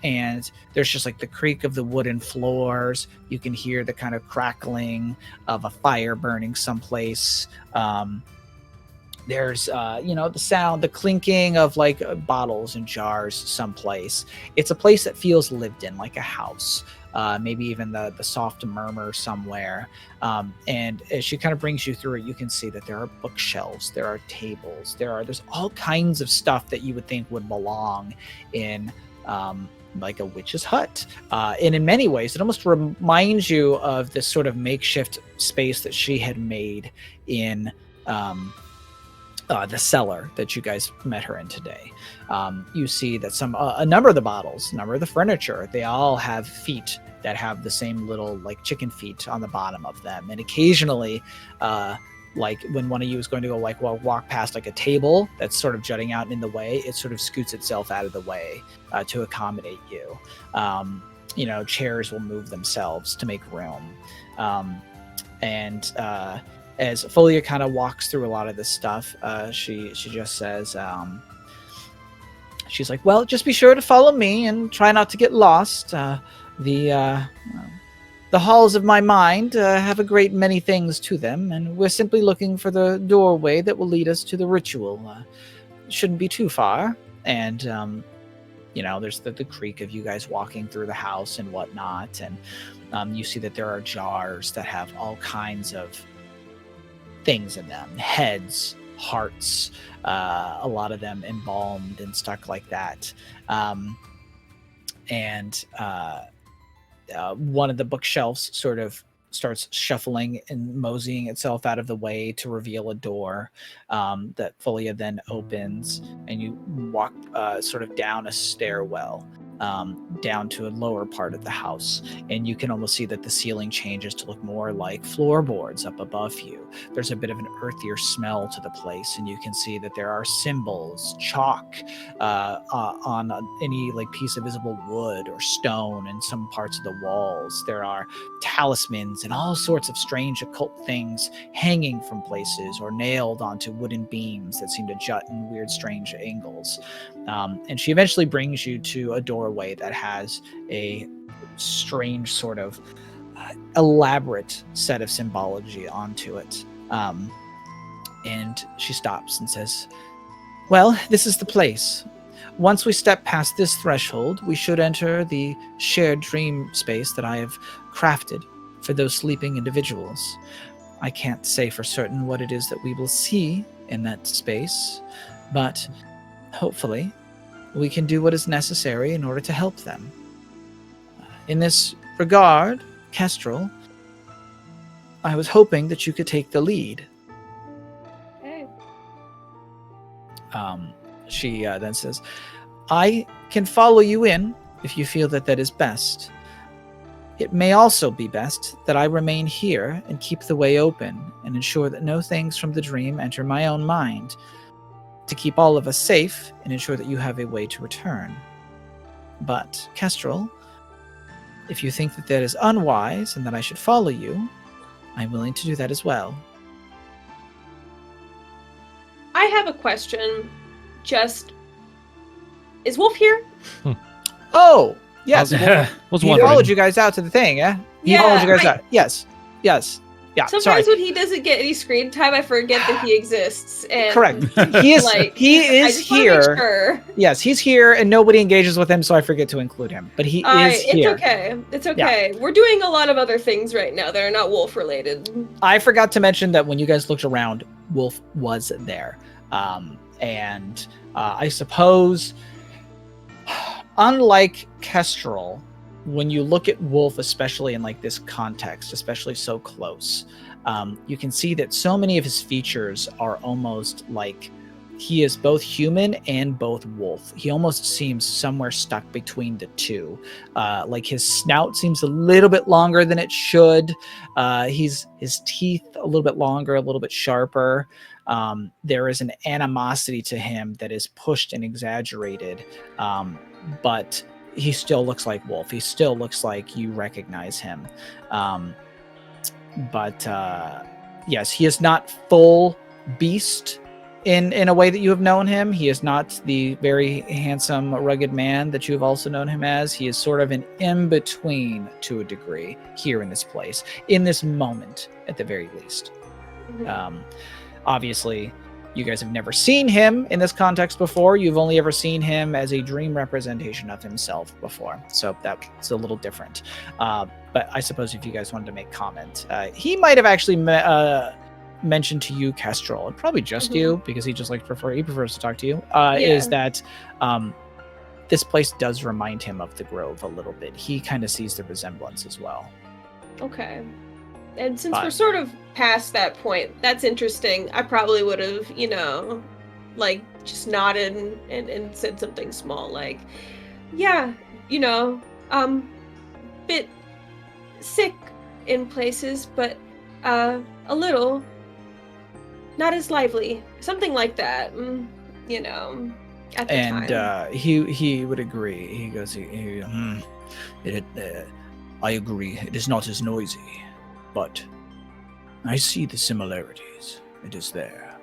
And there's just like the creak of the wooden floors. You can hear the kind of crackling of a fire burning someplace. There's the sound, the clinking of like bottles and jars someplace. It's a place that feels lived in, like a house. Maybe even the soft murmur somewhere. And as she kind of brings you through it, you can see that there are bookshelves, there are tables, there's all kinds of stuff that you would think would belong in like a witch's hut. And in many ways, it almost reminds you of this sort of makeshift space that she had made in the cellar that you guys met her in today. You see that a number of the bottles, a number of the furniture, they all have feet that have the same little like chicken feet on the bottom of them. And occasionally, like when one of you is going to go like walk past like a table that's sort of jutting out in the way, it sort of scoots itself out of the way to accommodate you. Chairs will move themselves to make room. As Folia kind of walks through a lot of this stuff, she just says, she's like, well, just be sure to follow me and try not to get lost. The halls of my mind have a great many things to them, and we're simply looking for the doorway that will lead us to the ritual. Shouldn't be too far. And, there's the creak of you guys walking through the house and whatnot. And you see that there are jars that have all kinds of things in them, heads, hearts, a lot of them embalmed and stuck like that. One of the bookshelves sort of starts shuffling and moseying itself out of the way to reveal a door that Folia then opens, and you walk sort of down a stairwell down to a lower part of the house, and you can almost see that the ceiling changes to look more like floorboards up above you. There's a bit of an earthier smell to the place, and you can see that there are symbols, chalk on any like piece of visible wood or stone in some parts of the walls. There are talismans and all sorts of strange occult things hanging from places or nailed onto wooden beams that seem to jut in weird, strange angles. And she eventually brings you to a doorway that has a strange sort of elaborate set of symbology onto it. And she stops and says, well, this is the place. Once we step past this threshold, we should enter the shared dream space that I have crafted for those sleeping individuals. I can't say for certain what it is that we will see in that space, but hopefully we can do what is necessary in order to help them. In this regard, Kestrel, I was hoping that you could take the lead. Okay. She then says, I can follow you in if you feel that that is best. It may also be best that I remain here and keep the way open and ensure that no things from the dream enter my own mind, to keep all of us safe and ensure that you have a way to return. But, Kestrel, if you think that that is unwise and that I should follow you, I'm willing to do that as well. I have a question. Is Wolf here? Oh, yes. Was He wondering. followed you guys out to the thing, yeah? He Yeah, followed you guys out. Yes. Yeah, Sometimes sorry. when he doesn't get any screen time, I forget that he exists. And Correct. He is I is just wanna make here. sure. Yes, he's here and nobody engages with him, so I forget to include him. But he is here. It's okay. It's okay. We're doing a lot of other things right now that are not wolf related. I forgot to mention that when you guys looked around, Wolf was there. And I suppose, unlike Kestrel, when you look at Wolf, especially in like this context, especially so close, you can see that so many of his features are almost like he is both human and both wolf. He almost seems somewhere stuck between the two. Like his snout seems a little bit longer than it should. His teeth a little bit longer, a little bit sharper. There is an animosity to him that is pushed and exaggerated, but he still looks like Wolf. He still looks like you recognize him. But yes, he is not full beast in a way that you have known him. He is not the very handsome, rugged man that you have also known him as. He is sort of an in-between to a degree here in this place, in this moment, at the very least. Mhm. Obviously, you guys have never seen him in this context before. You've only ever seen him as a dream representation of himself before. So that's a little different. But I suppose if you guys wanted to make comment, he might have actually mentioned to you, Kestrel, and probably just you, because he prefers to talk to you, is that this place does remind him of the Grove a little bit. He kind of sees the resemblance as well. Okay. And since we're sort of past that point, that's interesting. I probably would have, like just nodded and said something small, like, yeah, bit sick in places, but a little not as lively, something like that. At the time. He would agree. He goes, I agree. It is not as noisy, but I see the similarities. It is there.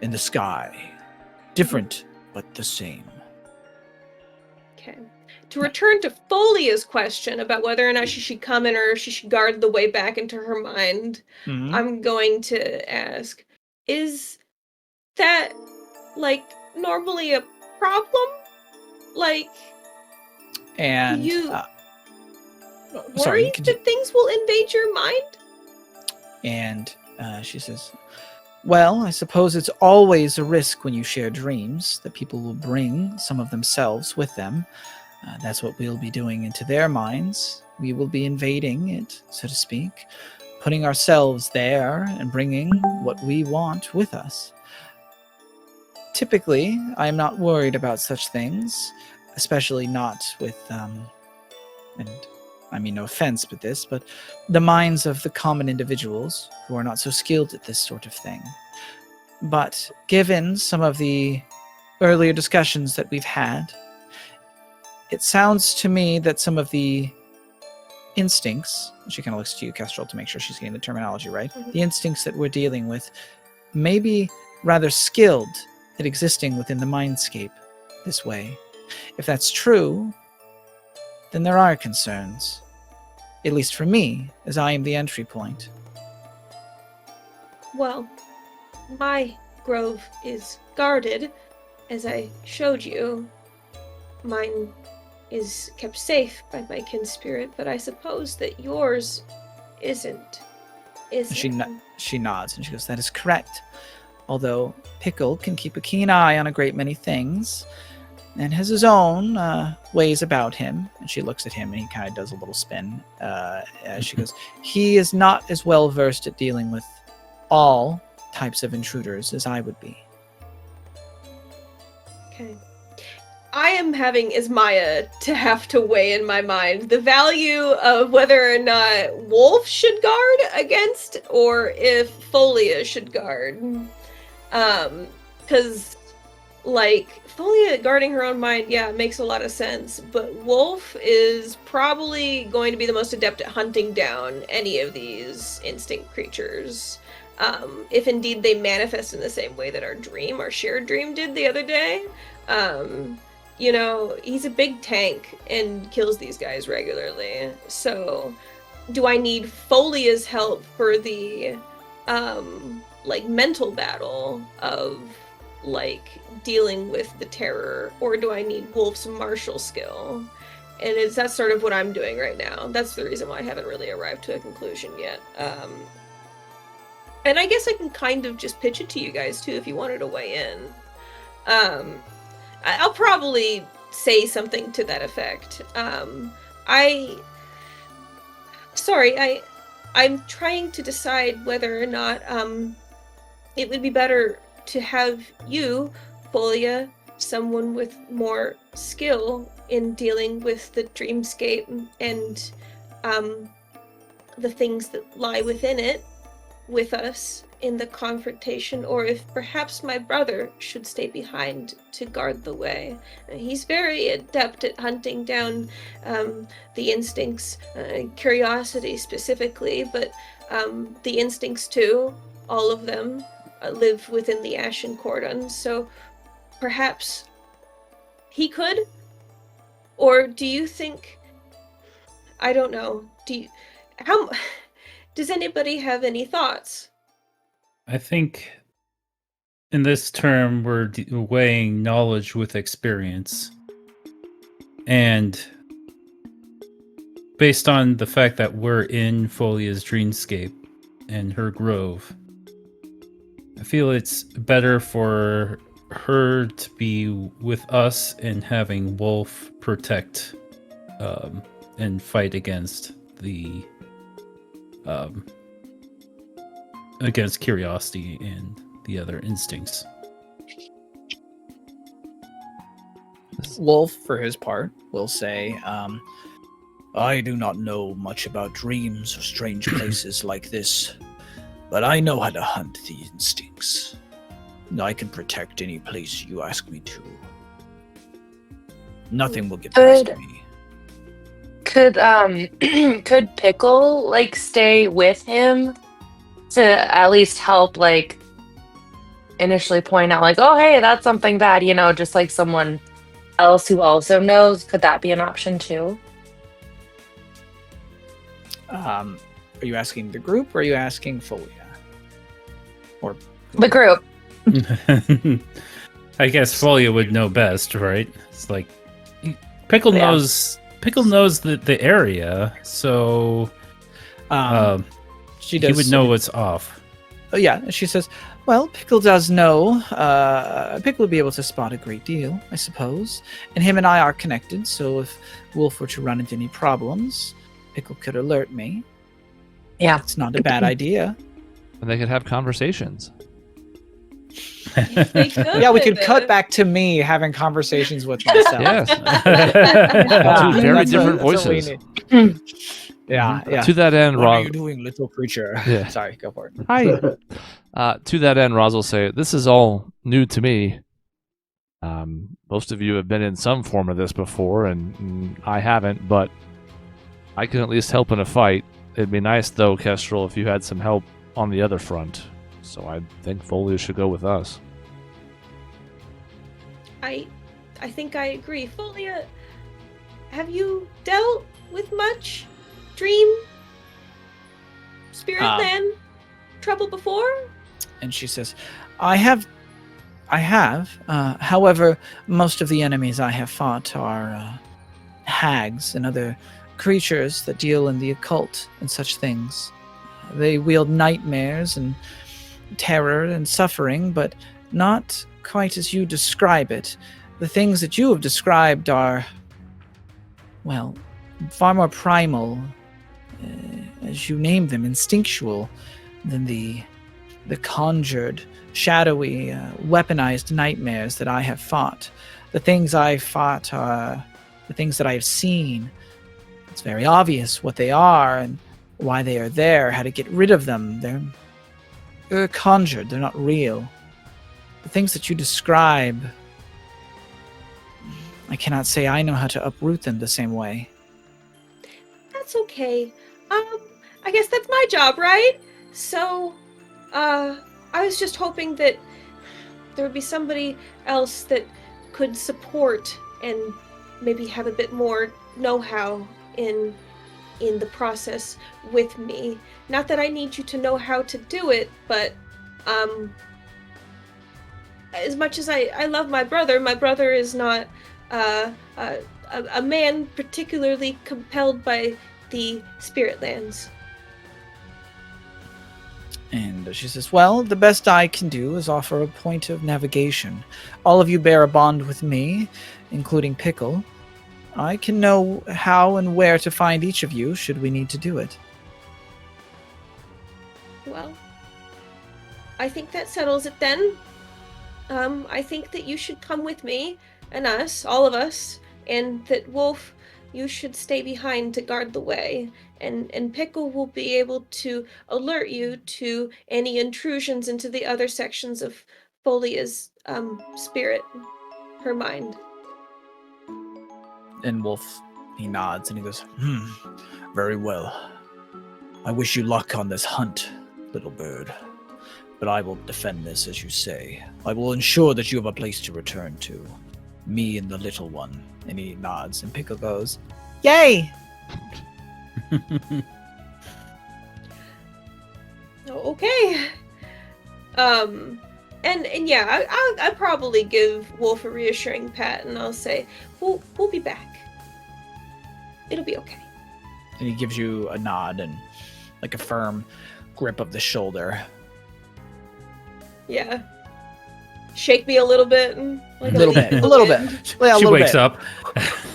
In the sky. Different, but the same. Okay. To return to Folia's question about whether or not she should come in or if she should guard the way back into her mind, I'm going to ask, is that, like, normally a problem? Like, and you sorry, worry that things will invade your mind? And she says, well, I suppose it's always a risk when you share dreams that people will bring some of themselves with them. That's what we'll be doing into their minds. We will be invading it, so to speak, putting ourselves there and bringing what we want with us. Typically, I am not worried about such things, especially not with, and I mean no offense with this, but the minds of the common individuals who are not so skilled at this sort of thing. But given some of the earlier discussions that we've had, it sounds to me that some of the instincts, she kind of looks to you, Kestrel, to make sure she's getting the terminology right, the instincts that we're dealing with may be rather skilled at existing within the mindscape this way. If that's true, then there are concerns, at least for me, as I am the entry point. Well, my grove is guarded, as I showed you. Mine is kept safe by my kin spirit, but I suppose that yours isn't. Is it? She nods and she goes, that is correct. Although Pickle can keep a keen eye on a great many things, and has his own ways about him. And she looks at him and he kind of does a little spin. She goes, he is not as well versed at dealing with all types of intruders as I would be. Okay. I am having Ismaya to have to weigh in my mind the value of whether or not Wolf should guard against or if Folia should guard. Because, like, Folia guarding her own mind, yeah, makes a lot of sense, but Wolf is probably going to be the most adept at hunting down any of these instinct creatures. If indeed they manifest in the same way that our shared dream did the other day. He's a big tank and kills these guys regularly. So, do I need Folia's help for the, mental battle of, dealing with the terror? Or do I need Wolf's martial skill? And that's sort of what I'm doing right now. That's the reason why I haven't really arrived to a conclusion yet. And I guess I can kind of just pitch it to you guys too if you wanted to weigh in. I'll probably say something to that effect. I'm trying to decide whether or not it would be better to have you, Folia, someone with more skill in dealing with the dreamscape and the things that lie within it, with us in the confrontation, or if perhaps my brother should stay behind to guard the way. He's very adept at hunting down the instincts, curiosity specifically, but the instincts too, all of them, live within the Ashen Cordon, so perhaps he could? Or do you think... I don't know. Does anybody have any thoughts? I think in this term we're weighing knowledge with experience. And based on the fact that we're in Folia's dreamscape and her grove, I feel it's better for her to be with us and having Wolf protect and fight against the against curiosity and the other instincts. Wolf, for his part, will say, I do not know much about dreams or strange places like this, but I know how to hunt the instincts. I can protect any place you ask me to. Nothing will get past me. Could Pickle stay with him to at least help initially point out oh hey, that's something bad, just someone else who also knows? Could that be an option too? Are you asking the group or are you asking Folia? Or the group? I guess Folia would know best, right? It's Pickle knows the area, so she does. He would know what's off. Oh yeah, she says, well, Pickle does know. Pickle would be able to spot a great deal, I suppose. And him and I are connected, so if Wolf were to run into any problems, Pickle could alert me. Yeah. It's not a bad idea. And they could have conversations. Yeah, we could cut back to me having conversations with myself. Yes. Two very different voices. Yeah. To that end, What are Roz. you doing, little creature? Yeah. Sorry, go for it. Hi. To that end, Roz will say, this is all new to me. Most of you have been in some form of this before, and I haven't, but I can at least help in a fight. It'd be nice, though, Kestrel, if you had some help on the other front. So I think Folia should go with us. I think I agree. Folia, have you dealt with much dream spirit land trouble before? And she says, I have. However, most of the enemies I have fought are hags and other creatures that deal in the occult and such things. They wield nightmares and terror and suffering, but not quite as you describe it. The things that you have described are, well, far more primal, as you name them, instinctual, than the conjured, shadowy, weaponized nightmares that I have fought. The things I fought are the things that I have seen. It's very obvious what they are and why they are there, how to get rid of them. They're conjured, they're not real. The things that you describe, I cannot say I know how to uproot them the same way. That's okay. I guess that's my job, right? So, I was just hoping that there would be somebody else that could support and maybe have a bit more know-how in the process with me. Not that I need you to know how to do it, but as much as I love my brother is not a man particularly compelled by the spirit lands. And she says, well, the best I can do is offer a point of navigation. All of you bear a bond with me, including Pickle. I can know how and where to find each of you should we need to do it. Well, I think that settles it then. I think that you should come with me and us, all of us, and that Wolf, you should stay behind to guard the way. And Pickle will be able to alert you to any intrusions into the other sections of Folia's spirit, her mind. And Wolf, he nods and he goes, very well. I wish you luck on this hunt, little bird. But I will defend this, as you say. I will ensure that you have a place to return to. Me and the little one. And he nods, and Pickle goes, yay! Okay. And yeah, I'll probably give Wolf a reassuring pat, and I'll say, we'll be back. It'll be okay. And he gives you a nod and like a firm grip of the shoulder. Yeah. Shake me a little bit. Like A little bit. Yeah, She wakes up.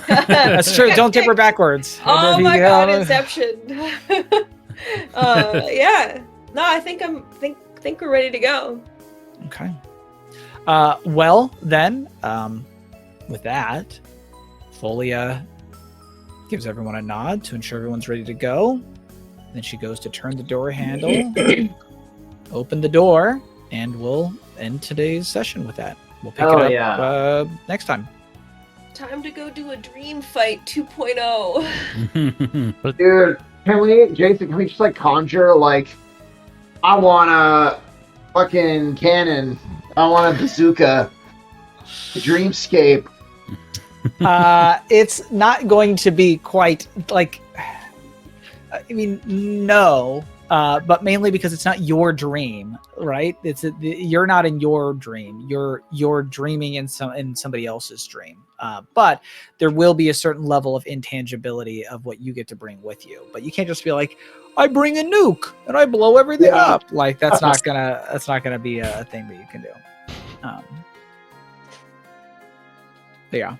That's true. Don't tip her backwards. Oh my god, Inception. Yeah. No, I think we're ready to go. Okay. Well, then, with that, Folia gives everyone a nod to ensure everyone's ready to go. Then she goes to turn the door handle, open the door, and we'll end today's session with that. We'll pick it up next time. Time to go do a dream fight 2.0. Dude, Jason, can we just like conjure like, I want a fucking cannon. I want a bazooka. A dreamscape. It's not going to be quite like, I mean, no, but mainly because it's not your dream, right? You're not in your dream. You're dreaming in somebody else's dream. But there will be a certain level of intangibility of what you get to bring with you. But you can't just be like, I bring a nuke and I blow everything up. Like that's not gonna be a thing that you can do. But yeah.